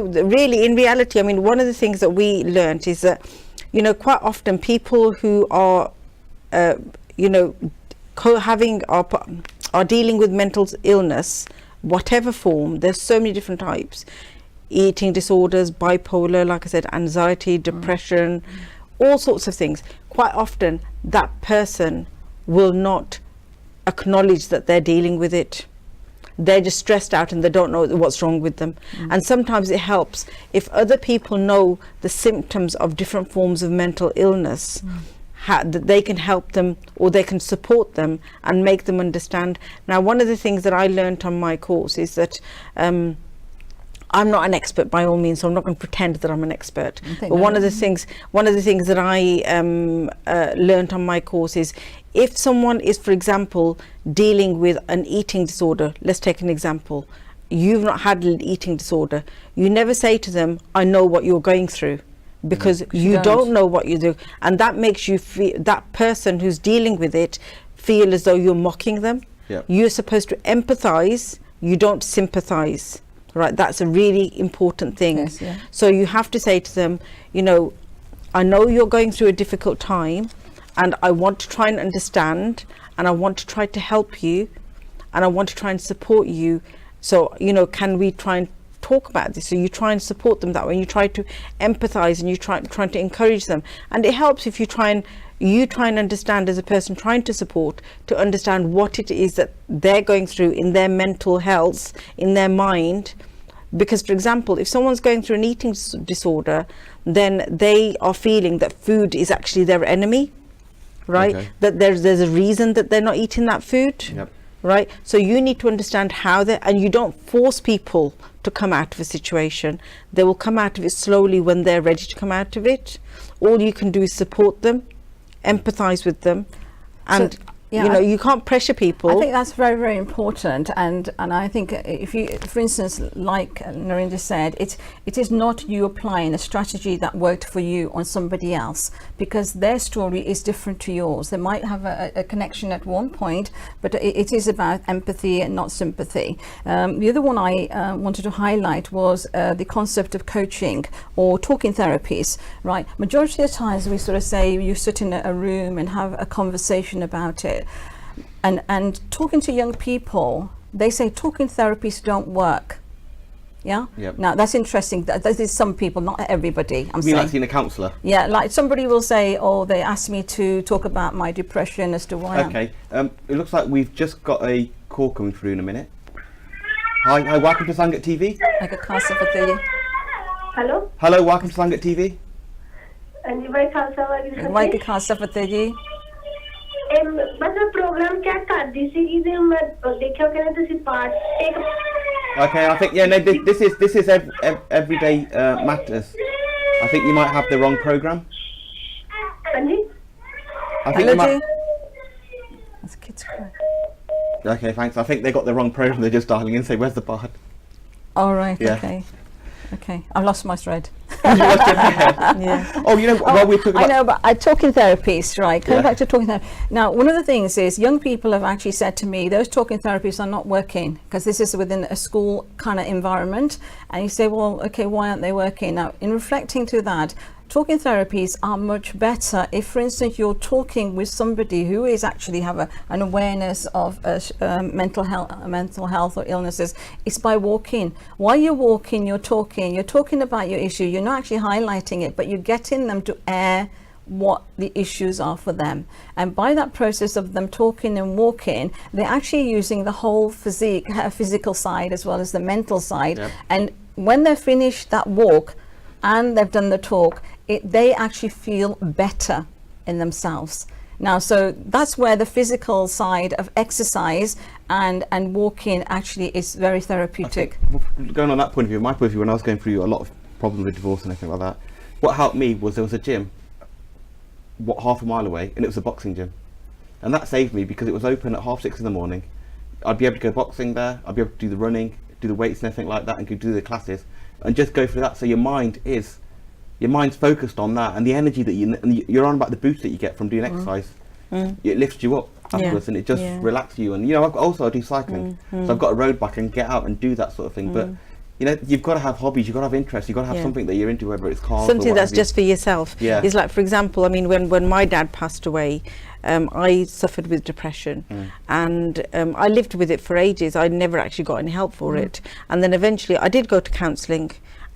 really, in reality, I mean, one of the things that we learned is that, quite often people who are, are dealing with mental illness, whatever form. There's so many different types: eating disorders, bipolar, like I said, anxiety, depression, all sorts of things. Quite often, that person will not acknowledge that they're dealing with it. They're just stressed out and they don't know what's wrong with them. And sometimes it helps if other people know the symptoms of different forms of mental illness, that they can help them, or they can support them and make them understand. Now, one of the things that I learned on my course is that I'm not an expert by all means, so I'm not going to pretend that I'm an expert. But one of the things that I learned on my course is, if someone is, for example, dealing with an eating disorder, let's take an example. You've not had an eating disorder. You never say to them, I know what you're going through, because you don't know what you do. And that makes you feel, that person who's dealing with it, feel as though you're mocking them. You're supposed to empathize, you don't sympathize. Right, that's a really important thing. So you have to say to them, I know you're going through a difficult time, and I want to try and understand, and I want to try to help you, and I want to try and support you. So, you know, can we try and talk about this? So you try and support them that way, and you try to empathize, and you try to encourage them. And it helps if you try and understand, as a person trying to support, to understand what it is that they're going through in their mental health, in their mind. Because, for example, if someone's going through an eating disorder, then they are feeling that food is actually their enemy, right? Okay. That there's a reason that they're not eating that food. Yep. Right? So you need to understand how they, and you don't force people to come out of a situation. They will come out of it slowly when they're ready to come out of it. All you can do is support them, empathize with them, and yeah, you know, you can't pressure people. I think that's very, very important, and I think if you, for instance, like Narinder said, it is not you applying a strategy that worked for you on somebody else, because their story is different to yours. They might have a connection at one point, but it is about empathy and not sympathy. The other one I wanted to highlight was the concept of coaching or talking therapies, right? Majority of the times we sort of say you sit in a room and have a conversation about it. And talking to young people, they say talking therapies don't work. Yeah. Yep. Now that's interesting. That is some people, not everybody. I'm You mean saying. like seeing a counsellor? Yeah, like somebody will say, "Oh, they asked me to talk about my depression as to why." Okay. It looks like we've just got a call coming through in a minute. Hi, welcome to Sangat TV. Like a खासा पता hello Hello, welcome to Sangat TV. जी भाई खालसा वाली है Y के खासा पता जी बस मैं प्रोग्राम चेक कर दी सी कि मैं देखियो कि ਤੁਸੀਂ ਪਾਰਟ ਇੱਕ Okay, I think this is everyday matters. I think you might have the wrong program. ਹਾਂਜੀ I think Hello you might. Ji That's kids cry. Okay, thanks. I think they got the wrong program. They're just dialing in. Say, where's the part? All right. Yeah. Okay. I've lost my thread. Yeah. Oh, you know, while we're talking I about. know, but talking therapies, right? Coming Yeah. back to talking therapy. Now, one of the things is young people have actually said to me, those talking therapies are not working because this is within a school kind of environment. And you say, well, okay, why aren't they working? Now, in reflecting to that, talking therapies are much better if, for instance, you're talking with somebody who is actually have an awareness of mental health or illnesses. It's by walking. While you're walking, you're talking about your issue. You're not actually highlighting it, but you're getting them to air what the issues are for them. And by that process of them talking and walking, they're actually using the whole physical side as well as the mental side. Yep. And when they're finished that walk and they've done the talk, they actually feel better in themselves. Now, so that's where the physical side of exercise and walking actually is very therapeutic. Going on that point of view, my point of view, when I was going through a lot of problems with divorce and everything like that, what helped me was there was a gym, half a mile away, and it was a boxing gym, and that saved me because it was open at 6:30 in the morning. I'd be able to go boxing there. I'd be able to do the running, do the weights and everything like that, and could do the classes, and just go through that. So your mind's focused on that, and the energy that you're on about the boost that you get from doing exercise. It lifts you up afterwards, and it just relaxes you. And you know, I do cycling, so I've got a road bike and get out and do that sort of thing. But you know, you've got to have hobbies, you've got to have interests, you've got to have something that you're into, whether it's cars Something or that's just for yourself. Yeah. It's like, for example, I mean, when my dad passed away, I suffered with depression, and I lived with it for ages. I never actually got any help for it, and then eventually I did go to counselling,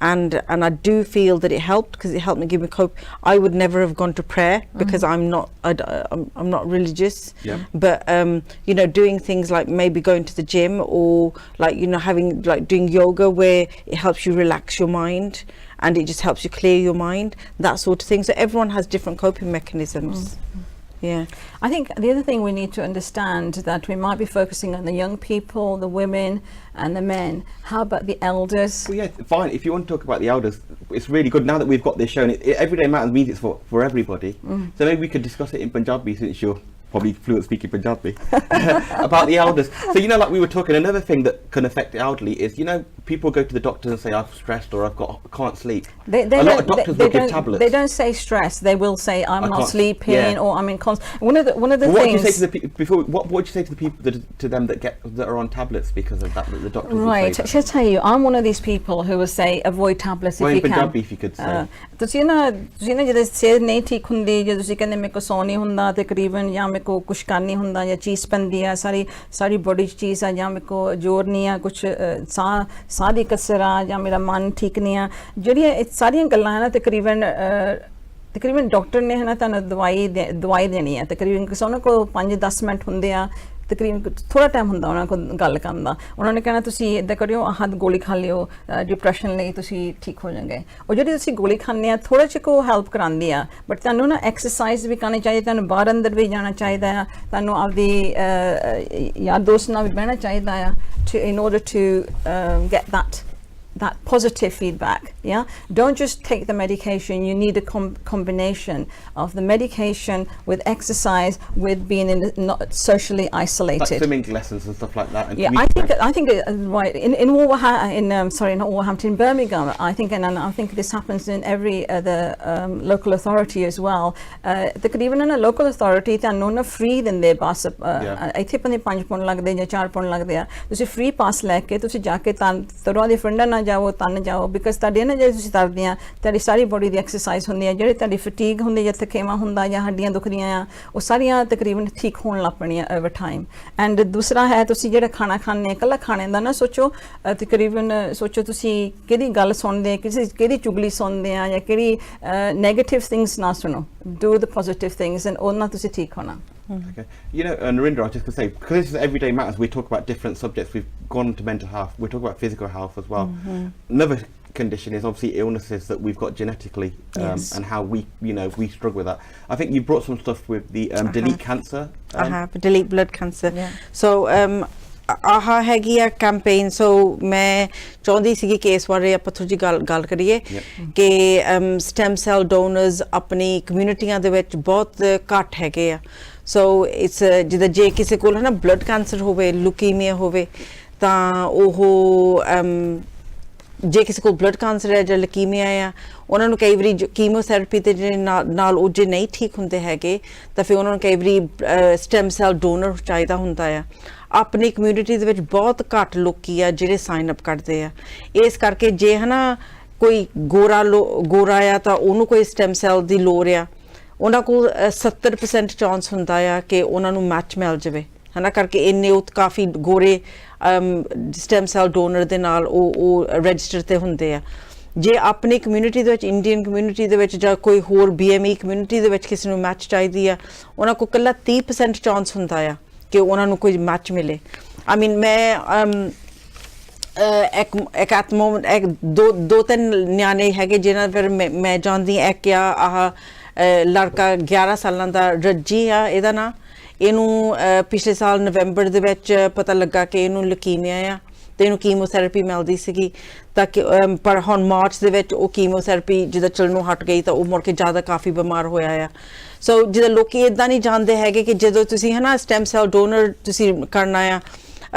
and I do feel that it helped because it helped me give me cope. I would never have gone to prayer because I'm not religious. Yeah. But you know, doing things like maybe going to the gym, or like, you know, having like doing yoga where it helps you relax your mind and it just helps you clear your mind, that sort of thing. So everyone has different coping mechanisms. Yeah. I think the other thing we need to understand that we might be focusing on the young people, the women and the men. How about the elders? Well, yeah, fine. If you want to talk about the elders, it's really good now that we've got this show. And Everyday Matters means it's for everybody. So maybe we could discuss it in Punjabi since you're probably fluent speaking Punjabi, about the elders. So, you know, like we were talking, another thing that can affect the elderly is, you know, people go to the doctors and say, I'm stressed or can't sleep. They A lot of doctors will give tablets. They don't say stress. They will say, I'm not sleeping, yeah. or I'm in one of the What things. would you say to the people? What would you say to the people to them that are on tablets because of that? That the doctors Right. will say that? Shall I tell you? I'm one of these people who will say, avoid tablets Well, if in you can. Punjabi, if you could say. ਤੁਸੀਂ ਨਾ ਜਦੋਂ ਸਿਹਤ ਨਹੀਂ ਠੀਕ ਹੁੰਦੀ, ਜੇ ਤੁਸੀਂ ਕਹਿੰਦੇ ਮੇਰੇ ਕੋ ਸੌ ਨਹੀਂ ਹੁੰਦਾ ਤਕਰੀਬਨ, ਜਾਂ ਮੇਰੇ ਕੋ ਕੁਛ ਕਰ ਨਹੀਂ ਹੁੰਦਾ, ਜਾਂ ਚੀਜ਼ ਪੈਂਦੀ ਆ ਸਾਰੀ ਬੋਡੀ 'ਚ ਚੀਜ਼ ਆ, ਜਾਂ ਮੇਰੇ ਕੋ ਜ਼ੋਰ ਨਹੀਂ ਆ, ਕੁਛ ਸਾਹ ਦੀ ਕਸਰ ਆ, ਜਾਂ ਮੇਰਾ ਮਨ ਠੀਕ ਨਹੀਂ ਆ, ਜਿਹੜੀਆਂ ਇਹ ਸਾਰੀਆਂ ਗੱਲਾਂ ਹੈ ਨਾ ਤਕਰੀਬਨ ਡਾਕਟਰ ਨੇ ਹੈ ਨਾ ਤੁਹਾਨੂੰ ਦਵਾਈ ਦੇਣੀ ਹੈ। ਤਕਰੀਬਨ ਕਿਸੇ ਉਹਨਾਂ ਕੋਲ 5-10 ਮਿੰਟ ਹੁੰਦੇ ਆ, ਤਕਰੀਬਨ ਥੋੜਾ ਟਾਈਮ ਹੁੰਦਾ ਉਹਨਾਂ ਕੋਲ ਗੱਲ ਕਰਨ ਦਾ। ਉਹਨਾਂ ਨੇ ਕਹਿਣਾ ਤੁਸੀਂ ਇੱਦਾਂ ਕਰਿਓ, ਆਹ ਗੋਲੀ ਖਾ ਲਿਓ ਡਿਪਰੈਸ਼ਨ ਲਈ, ਤੁਸੀਂ ਠੀਕ ਹੋ ਜਾਓਗੇ। ਉਹ ਜਿਹੜੀ ਤੁਸੀਂ ਗੋਲੀ ਖਾਂਦੇ ਆ ਥੋੜਾ ਜਿਹਾ ਕੋ ਹੈਲਪ ਕਰਾਉਂਦੀ ਆ, ਬਟ ਤੁਹਾਨੂੰ ਨਾ ਐਕਸਰਸਾਈਜ਼ ਵੀ ਕਰਨੀ ਚਾਹੀਦੀ, ਤੁਹਾਨੂੰ ਬਾਹਰ ਅੰਦਰ ਵੀ ਜਾਣਾ ਚਾਹੀਦਾ ਆ, ਤੁਹਾਨੂੰ ਆਪਦੀ ਯਾਰ ਦੋਸਤ ਨਾਲ ਵੀ ਬਹਿਣਾ ਚਾਹੀਦਾ ਆ in order to get that positive feedback. Yeah, don't just take the medication. You need a combination of the medication with exercise, with being not socially isolated, like swimming lessons and stuff like that. And yeah, I think right in not Wolverhampton, Birmingham, I think this happens in every other local authority as well. Even in a local authority ਤੁਹਾਨੂੰ ਨਾ free ਦਿੰਦੇ ਬੱਸ, ਇੱਥੇ ਪੰਜ pound ਲੱਗਦੇ ਜਾਂ 4 pound ਲੱਗਦੇ ਆ, ਤੁਸੀਂ free pass ਲੈ ਕੇ ਤੁਸੀਂ ਜਾ ਕੇ ਤਰ੍ਹਾਂ ਦੀ ਫਰੈਂਡਾਂ ਨਾਲ ਜਾਓ, ਤਨ ਜਾਓ, ਬਿਕਾਜ਼ ਤੁਹਾਡੇ ਨਾ ਜਿਹੜੇ ਤੁਸੀਂ ਤਰਦੇ ਆ ਤੁਹਾਡੀ ਸਾਰੀ ਬੋਡੀ ਦੀ ਐਕਸਰਸਾਈਜ਼ ਹੁੰਦੀ ਹੈ, ਜਿਹੜੇ ਤੁਹਾਡੀ ਫਟੀਗ ਹੁੰਦੀ ਜਾਂ ਥਕੇਵਾਂ ਹੁੰਦਾ ਜਾਂ ਹੱਡੀਆਂ ਦੁਖਦੀਆਂ ਆ, ਉਹ ਸਾਰੀਆਂ ਤਕਰੀਬਨ ਠੀਕ ਹੋਣ ਲੱਗ ਪੈਣੀਆਂ ਓਵਰ ਟਾਈਮ। ਐਂਡ ਦੂਸਰਾ ਹੈ ਤੁਸੀਂ ਜਿਹੜਾ ਖਾਣਾ ਖਾਂਦੇ, ਇਕੱਲਾ ਖਾਣੇ ਦਾ ਨਾ ਸੋਚੋ, ਤਕਰੀਬਨ ਸੋਚੋ ਤੁਸੀਂ ਕਿਹਦੀ ਗੱਲ ਸੁਣਦੇ, ਕਿਹਦੀ ਚੁਗਲੀ ਸੁਣਦੇ ਆ, ਜਾਂ ਕਿਹੜੀ ਨੈਗੇਟਿਵ ਥਿੰਗਸ ਨਾ ਸੁਣੋ, do the positive things, and ਉਹਨਾਂ ਤੁਸੀਂ ਠੀਕ ਹੋਣਾ। Okay. You know, Narendra, I was just going to say, because this is Everyday Matters, we talk about different subjects. We've gone to mental health. We talk about physical health as well. Another condition is obviously illnesses that we've got genetically, and how we struggle with that. I think you brought some stuff with the delete cancer. I have delete blood cancer. Yeah. So ਆਹ ਹੈਗੀ ਆ campaign. ਸੋ ਮੈਂ ਚਾਹੁੰਦੀ ਸੀਗੀ ਕਿ ਇਸ ਬਾਰੇ ਆਪਾਂ ਥੋੜ੍ਹੀ ਜਿਹੀ ਗੱਲ ਕਰੀਏ ਕਿ ਸਟੈਮ ਸੈਲ ਡੋਨਰਸ ਆਪਣੀ ਕਮਿਊਨਿਟੀਆਂ ਦੇ ਵਿੱਚ ਬਹੁਤ ਘੱਟ ਹੈਗੇ ਆ। ਸੋ ਇਟਸ ਜਿੱਦਾਂ ਜੇ ਕਿਸੇ ਕੋਲ ਹੈ ਨਾ ਬਲੱਡ ਕੈਂਸਰ ਹੋਵੇ, ਲੂਕੀਮੀਆ ਹੋਵੇ, ਤਾਂ ਉਹ ਜੇ ਕਿਸੇ ਕੋਲ ਬਲੱਡ ਕੈਂਸਰ ਹੈ ਜਾਂ ਲੂਕੀਮੀਆ ਆ, ਉਹਨਾਂ ਨੂੰ ਕਈ ਵਾਰੀ ਕੀਮੋਥੈਰੇਪੀ ਤੇ ਜਿਹੜੇ ਨਾਲ ਉਹ ਜੇ ਨਹੀਂ ਠੀਕ ਹੁੰਦੇ ਹੈਗੇ, ਤਾਂ ਫਿਰ ਉਹਨਾਂ ਨੂੰ ਕਈ ਵਾਰੀ ਸਟੈਮ ਸੈਲ ਡੋਨਰ ਚਾਹੀਦਾ ਹੁੰਦਾ ਆ। ਆਪਣੀ ਕਮਿਊਨਿਟੀ ਦੇ ਵਿੱਚ ਬਹੁਤ ਘੱਟ ਲੋਕੀ ਆ ਜਿਹੜੇ ਸਾਈਨ ਅਪ ਕਰਦੇ ਆ। ਇਸ ਕਰਕੇ ਜੇ ਹੈ ਨਾ ਕੋਈ ਗੋਰਾ ਆ ਤਾਂ ਉਹਨੂੰ ਕੋਈ ਸਟੈਮ ਸੈਲ ਦੀ ਲੋੜ ਆ, ਉਹਨਾਂ ਕੋਲ 70% ਚਾਂਸ ਹੁੰਦਾ ਆ ਕਿ ਉਹਨਾਂ ਨੂੰ ਮੈਚ ਮਿਲ ਜਾਵੇ, ਹੈ ਨਾ, ਕਰਕੇ ਇੰਨੇ ਉਹ ਕਾਫੀ ਗੋਰੇ ਸਟੈਮ ਸੈਲ ਡੋਨਰ ਦੇ ਨਾਲ ਉਹ ਰਜਿਸਟਰ ਤੇ ਹੁੰਦੇ ਆ। ਜੇ ਆਪਣੀ ਕਮਿਊਨਿਟੀ ਦੇ ਵਿੱਚ, ਇੰਡੀਅਨ ਕਮਿਊਨਿਟੀ ਦੇ ਵਿੱਚ ਜਾਂ ਕੋਈ ਹੋਰ BME ਕਮਿਊਨਿਟੀ ਦੇ ਵਿੱਚ ਕਿਸੇ ਨੂੰ ਮੈਚ ਚਾਹੀਦੀ ਆ, ਉਹਨਾਂ ਕੋਲ ਇਕੱਲਾ 30% ਚਾਂਸ ਹੁੰਦਾ ਆ ਕਿ ਉਹਨਾਂ ਨੂੰ ਕੋਈ ਮੈਚ ਮਿਲੇ। ਆਈ ਮੀਨ ਮੈਂ ਇੱਕ ਐਟ ਮੋਮੈਂਟ ਦੋ ਤਿੰਨ ਨਿਆਣੇ ਹੈਗੇ ਜਿਹਨਾਂ ਫਿਰ ਮੈਂ ਜਾਣਦੀ। ਇੱਕ ਆ ਆਹ ਲੜਕਾ 11 ਸਾਲਾਂ ਦਾ ਰੱਜੀ ਆ ਇਹਦਾ ਨਾਂ, ਇਹਨੂੰ ਪਿਛਲੇ ਸਾਲ ਨਵੰਬਰ ਦੇ ਵਿੱਚ ਪਤਾ ਲੱਗਾ ਕਿ ਇਹਨੂੰ ਲਕੀਮੀਆ ਆ ਤੇ ਇਹਨੂੰ ਕੀਮੋਥੈਰੇਪੀ ਮਿਲਦੀ ਸੀਗੀ, ਤਾਂ ਕਿ ਪਰ ਹੁਣ ਮਾਰਚ ਦੇ ਵਿੱਚ ਉਹ ਕੀਮੋਥੈਰੇਪੀ ਜਿੱਦਾਂ ਚੱਲਣੋਂ ਹਟ ਗਈ ਤਾਂ ਉਹ ਮੁੜ ਕੇ ਜ਼ਿਆਦਾ ਕਾਫੀ ਬਿਮਾਰ ਹੋਇਆ ਆ। ਸੋ ਜਿੱਦਾਂ ਲੋਕੀ ਇੱਦਾਂ ਨਹੀਂ ਜਾਣਦੇ ਹੈਗੇ ਕਿ ਜਦੋਂ ਤੁਸੀਂ ਹੈ ਨਾ ਸਟੈਮ ਸੈਲ ਡੋਨਰ ਤੁਸੀਂ ਕਰਨਾ ਆ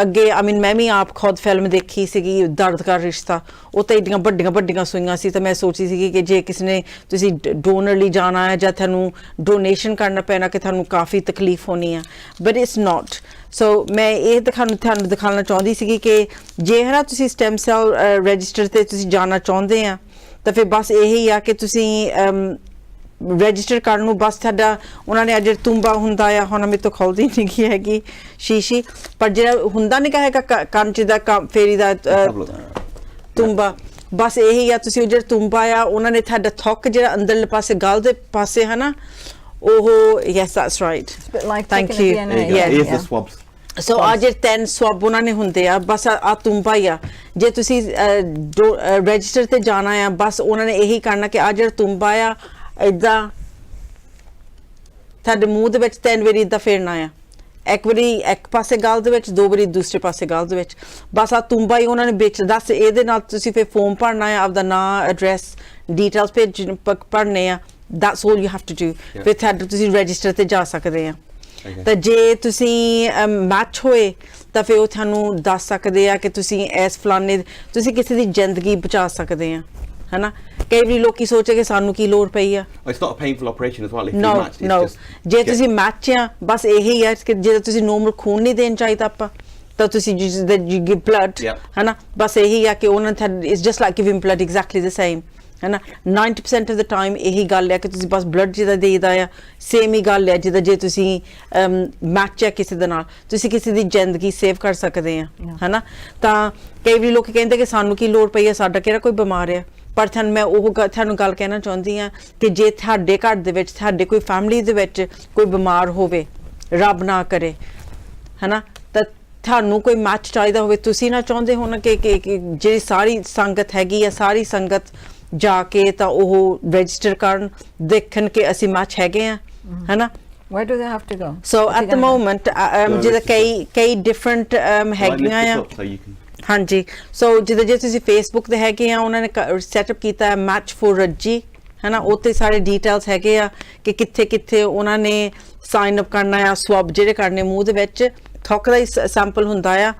ਅੱਗੇ। ਆਈ ਮੀਨ ਮੈਂ ਵੀ ਆਪ ਖੁਦ ਫਿਲਮ ਦੇਖੀ ਸੀਗੀ ਦਰਦ ਕਾ ਰਿਸ਼ਤਾ, ਉਹ ਤਾਂ ਏਡੀਆਂ ਵੱਡੀਆਂ ਸੂਈਆਂ ਸੀ, ਤਾਂ ਮੈਂ ਸੋਚੀ ਸੀਗੀ ਕਿ ਜੇ ਕਿਸੇ ਨੇ ਤੁਸੀਂ ਡੋਨਰ ਲਈ ਜਾਣਾ ਹੈ ਜਾਂ ਤੁਹਾਨੂੰ ਡੋਨੇਸ਼ਨ ਕਰਨਾ ਪੈਣਾ ਕਿ ਤੁਹਾਨੂੰ ਕਾਫੀ ਤਕਲੀਫ ਹੋਣੀ ਆ, ਬਟ ਇਟਸ ਨੋਟ। ਸੋ ਮੈਂ ਇਹ ਤੁਹਾਨੂੰ ਦਿਖਾਉਣਾ ਚਾਹੁੰਦੀ ਸੀਗੀ ਕਿ ਜੇ ਹੈ ਨਾ ਤੁਸੀਂ ਸਟੈਮ ਸੈਲ ਰਜਿਸਟਰ 'ਤੇ ਤੁਸੀਂ ਜਾਣਾ ਚਾਹੁੰਦੇ ਆ ਤਾਂ ਫਿਰ ਬਸ ਇਹੀ ਆ ਕਿ ਤੁਸੀਂ ਰਜਿਸਟਰ ਕਰਨ ਨੂੰ ਬਸ ਤੁਹਾਡਾ ਉਹਨਾਂ ਨੇ ਅੱਜ ਤੁੰਬਾ ਹੁੰਦਾ ਆ, ਹੁਣ ਮੇਰੇ ਤੋਂ ਖੁੱਲਦੀ ਨਹੀਂ ਗਈ ਹੈਗੀ ਸ਼ੀਸ਼ੀ, ਪਰ ਜਿਹੜਾ ਹੁੰਦਾ ਨਹੀਂ ਹੈਗਾ ਕੰਚ ਦਾ ਫੇਰੀ ਦਾ ਤੁੰਬਾ, ਬਸ ਇਹੀ ਆ ਤੁਸੀਂ ਉਹ ਜਿਹੜਾ ਤੁੰਬਾ ਆ ਉਹਨਾਂ ਨੇ ਤੁਹਾਡਾ ਥੁੱਕ ਜਿਹੜਾ ਅੰਦਰਲੇ ਪਾਸੇ ਗਲ ਦੇ ਪਾਸੇ ਹੈ ਨਾ ਉਹ yes that's right thank you. So ਆ ਜਿਹੜੇ 10 ਸਵੈਬ ਉਹਨਾਂ ਨੇ ਹੁੰਦੇ ਆ, ਬਸ ਆ ਤੁੰਬਾ ਹੀ ਆ। ਜੇ ਤੁਸੀਂ ਰਜਿਸਟਰ ਤੇ ਜਾਣਾ ਆ ਬਸ ਉਹਨਾਂ ਨੇ ਇਹੀ ਕਰਨਾ ਕਿ ਆ ਜਿਹੜਾ ਤੁੰਬਾ ਆ ਇੱਦਾਂ ਤੁਹਾਡੇ ਮੂੰਹ ਦੇ ਵਿੱਚ 3 ਵਾਰੀ ਇੱਦਾਂ ਫੇਰਨਾ ਆ, ਇੱਕ ਵਾਰੀ ਇੱਕ ਪਾਸੇ ਗਲ ਦੇ ਵਿੱਚ, 2 ਵਾਰੀ ਦੂਸਰੇ ਪਾਸੇ ਗਲ ਦੇ ਵਿੱਚ, ਬਸ ਆ ਤੁੰਬਾ ਹੀ ਉਹਨਾਂ ਨੇ ਵਿੱਚ ਦੱਸ। ਇਹਦੇ ਨਾਲ ਤੁਸੀਂ ਫਿਰ ਫੋਰਮ ਭਰਨਾ ਆ, ਆਪਦਾ ਨਾਂ, ਐਡਰੈਸ, ਡੀਟੇਲਸ ਭਰਨੇ ਆ, that's all you have to do. ਫਿਰ ਤੁਹਾਡੇ ਤੁਸੀਂ ਰਜਿਸਟਰ ਤੇ ਜਾ ਸਕਦੇ ਆ। Okay. ਤਾਂ ਜੇ ਤੁਸੀਂ ਮੈਚ ਹੋਏ ਤਾਂ ਫਿਰ ਉਹ ਤੁਹਾਨੂੰ ਦੱਸ ਸਕਦੇ ਆ ਕਿ ਤੁਸੀਂ ਇਸ ਫਲਾਣੇ ਤੁਸੀਂ ਕਿਸੇ ਦੀ ਜ਼ਿੰਦਗੀ ਬਚਾ ਸਕਦੇ ਆ ਹਨਾ ਕਈ ਵਾਰੀ ਲੋਕੀ ਸੋਚੇ ਕਿ ਸਾਨੂੰ ਕੀ ਲੋੜ ਪਈ ਆ Well, it's not a painful operation as well. If no you match, it's no just ਜੇ get- ਤੁਸੀਂ ਮੈਚ ਆ ਬਸ ਇਹੀ ਆ ਕਿ ਜੇ ਤੁਸੀਂ ਨੋਰਮਲ ਖੂਨ ਨਹੀਂ ਦੇਣ ਚਾਹੀਦਾ ਆਪਾਂ ਤਾਂ ਤੁਸੀਂ ਯੂ ਗਿਵ ਬਲੱਡ Yeah. ਹਨਾ ਬਸ ਇਹੀ ਆ ਕਿ ਉਹਨਾਂ ਨੇ it's just like giving blood exactly the same ਹਨਾ 90% ਆਫ ਦ ਟਾਈਮ ਇਹੀ ਗੱਲ ਹੈ ਕਿ ਤੁਸੀਂ ਬਸ ਬਲੱਡ ਜਿਹਦਾ ਦੇਈਦਾ ਆ ਸੇਮ ਹੀ ਗੱਲ ਹੈ ਜਿਹਦਾ ਜੇ ਤੁਸੀਂ ਮੈਚ ਹੈ ਕਿਸੇ ਦੇ ਨਾਲ ਤੁਸੀਂ ਕਿਸੇ ਦੀ ਜ਼ਿੰਦਗੀ ਸੇਵ ਕਰ ਸਕਦੇ ਆ ਹਨਾ ਤਾਂ ਕਈ ਵੀ ਲੋਕ ਕਹਿੰਦੇ ਕਿ ਸਾਨੂੰ ਕੀ ਲੋੜ ਪਈ ਹੈ ਸਾਡਾ ਕਿਹੜਾ ਕੋਈ ਬਿਮਾਰ ਹੈ ਪਰ ਤੁਹਾਨੂੰ ਮੈਂ ਉਹ ਤੁਹਾਨੂੰ ਗੱਲ ਕਹਿਣਾ ਚਾਹੁੰਦੀ ਆ ਕਿ ਜੇ ਤੁਹਾਡੇ ਘਰ ਦੇ ਵਿੱਚ ਤੁਹਾਡੇ ਕੋਈ ਫੈਮਿਲੀ ਦੇ ਵਿੱਚ ਕੋਈ ਬਿਮਾਰ ਹੋਵੇ ਰੱਬ ਨਾ ਕਰੇ ਹਨਾ ਤਾਂ ਤੁਹਾਨੂੰ ਕੋਈ ਮੈਚ ਚਾਹੀਦਾ ਹੋਵੇ ਤੁਸੀਂ ਨਾ ਚਾਹੁੰਦੇ ਹੋ ਨਾ ਕਿ ਜਿਹੜੀ ਸਾਰੀ ਸੰਗਤ ਹੈਗੀ ਆ ਸਾਰੀ ਸੰਗਤ ਜਾ ਕੇ ਤਾਂ ਉਹ ਰਜਿਸਟਰ ਕਰਨ ਦੇਖਣ ਕਿ ਅਸੀਂ ਮੈਚ ਹੈਗੇ ਆ ਹਨਾ Where do they have to go? So What's at it the gonna be? Moment ਜਿਹਦਾ ਕਈ ਡਿਫਰੈਂਟ Well, I lift ਹੈਗੀਆਂ this ਆ up so you can. ਹਾਂਜੀ ਸੋ ਜਿੱਦਾਂ ਜੇ ਤੁਸੀਂ ਫੇਸਬੁੱਕ ਤੇ ਹੈਗੇ ਆ ਉਹਨਾਂ ਨੇ ਸੈਟਅਪ ਕੀਤਾ ਹੈ ਮੈਚ ਫॉर ਰੱਜੀ ਹਨਾ ਉੱਤੇ ਸਾਰੇ ਡੀਟੇਲਸ ਹੈਗੇ ਆ ਕਿ ਕਿੱਥੇ ਕਿੱਥੇ ਉਹਨਾਂ ਨੇ ਸਾਈਨ ਅਪ ਕਰਨਾ ਆ ਸਵੈਬ ਜਿਹੜੇ ਕਰਨੇ ਮੂੰਹ ਦੇ ਵਿੱਚ ਥੁੱਕ ਦਾ ਹੀ ਸੈਂਪਲ ਹੁੰਦਾ ਆ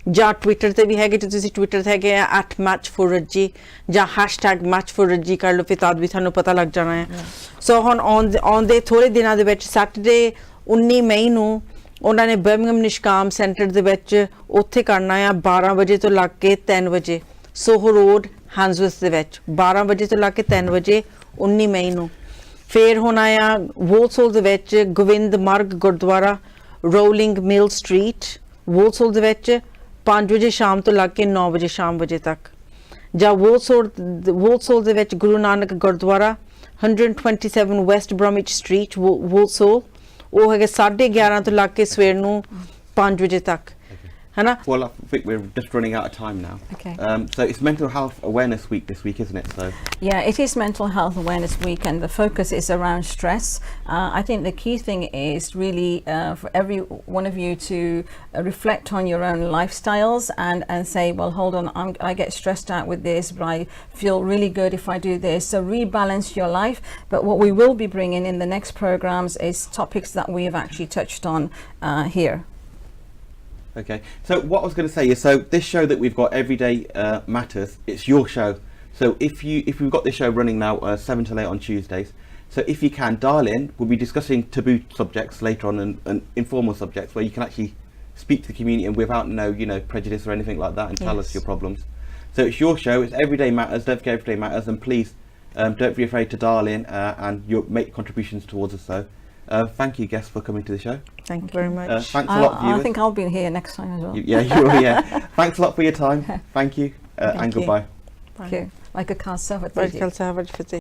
ਜਾਂ ਟਵਿੱਟਰ ਤੇ ਵੀ ਹੈਗੇ ਜੇ ਤੁਸੀਂ ਟਵਿੱਟਰ ਤੇ ਹੈਗੇ ਆ @match4ਰੱਜੀ ਜਾਂ #match4ਰੱਜੀ ਕਰ ਲਓ ਫਿਰ ਤਾਂ ਵੀ ਤੁਹਾਨੂੰ ਪਤਾ ਲੱਗ ਜਾਣਾ ਹੈ ਸੋ ਹੁਣ ਆਉਂਦੇ ਥੋੜੇ ਦਿਨਾਂ ਦੇ ਵਿੱਚ ਸੈਟਰਡੇ 19 ਮਈ ਨੂੰ ਉਹਨਾਂ ਨੇ ਬਰਮਿੰਘਮ ਨਿਸ਼ਕਾਮ ਸੈਂਟਰ ਦੇ ਵਿੱਚ ਉੱਥੇ ਕਰਨਾ ਆ 12 ਵਜੇ ਤੋਂ ਲੱਗ ਕੇ 3 ਵਜੇ ਸੋਹੋ ਰੋਡ ਹੈਂਜ਼ਵਿਥ ਦੇ ਵਿੱਚ 12 ਵਜੇ ਤੋਂ ਲੱਗ ਕੇ 3 ਵਜੇ 19 ਮਈ ਨੂੰ ਫਿਰ ਹੋਣਾ ਆ ਵੋਲਸੋਲ ਦੇ ਵਿੱਚ ਗੋਵਿੰਦ ਮਰਗ ਗੁਰਦੁਆਰਾ ਰੋਲਿੰਗ ਮਿਲ ਸਟਰੀਟ ਵੋਲਸੋਲ ਦੇ ਵਿੱਚ 5 ਵਜੇ ਸ਼ਾਮ ਤੋਂ ਲੱਗ ਕੇ 9 ਵਜੇ ਸ਼ਾਮ ਵਜੇ ਤੱਕ ਜਾਂ ਵੋਲਸੋਲ ਦੇ ਵਿੱਚ ਗੁਰੂ ਨਾਨਕ ਗੁਰਦੁਆਰਾ 127 ਵੈਸਟ ਬ੍ਰੋਮਿਚ ਸਟਰੀਟ ਵੋਲਸੋਲ ਉਹ ਹੈਗੇ 11:30 ਤੋਂ ਲੱਗ ਕੇ ਸਵੇਰ ਨੂੰ 5 ਵਜੇ ਤੱਕ ਹਨਾ Well, I think we're just running out of time now. Okay. So it's Mental Health Awareness Week this week, isn't it? So Yeah, it is Mental Health Awareness Week, and the focus is around stress. I think the key thing is really for every one of you to reflect on your own lifestyles and say, well, hold on, I get stressed out with this, but I feel really good if I do this. So rebalance your life. But what we will be bringing in the next programs is topics that we have actually touched on here. okay. So what I was going to say is, so this show that we've got, Everyday Matters, it's your show. So if we've got this show running now 7 till 8 on Tuesdays, so if you can dial in, we'll be discussing taboo subjects later on and informal subjects where you can actually speak to the community and without no prejudice or anything like that and tell us your problems. So it's your show, it's Everyday Matters, don't forget Everyday Matters, and please don't be afraid to dial in and make contributions towards us. So thank you, guests, for coming to the show. thank you very much Thanks a lot, I viewers. think I'll be here next time as well. Yeah, you will, yeah. Thanks a lot for your time. Thank you, and you. goodbye. Thank you. Like a car, so Barikal Sahabat Fateh.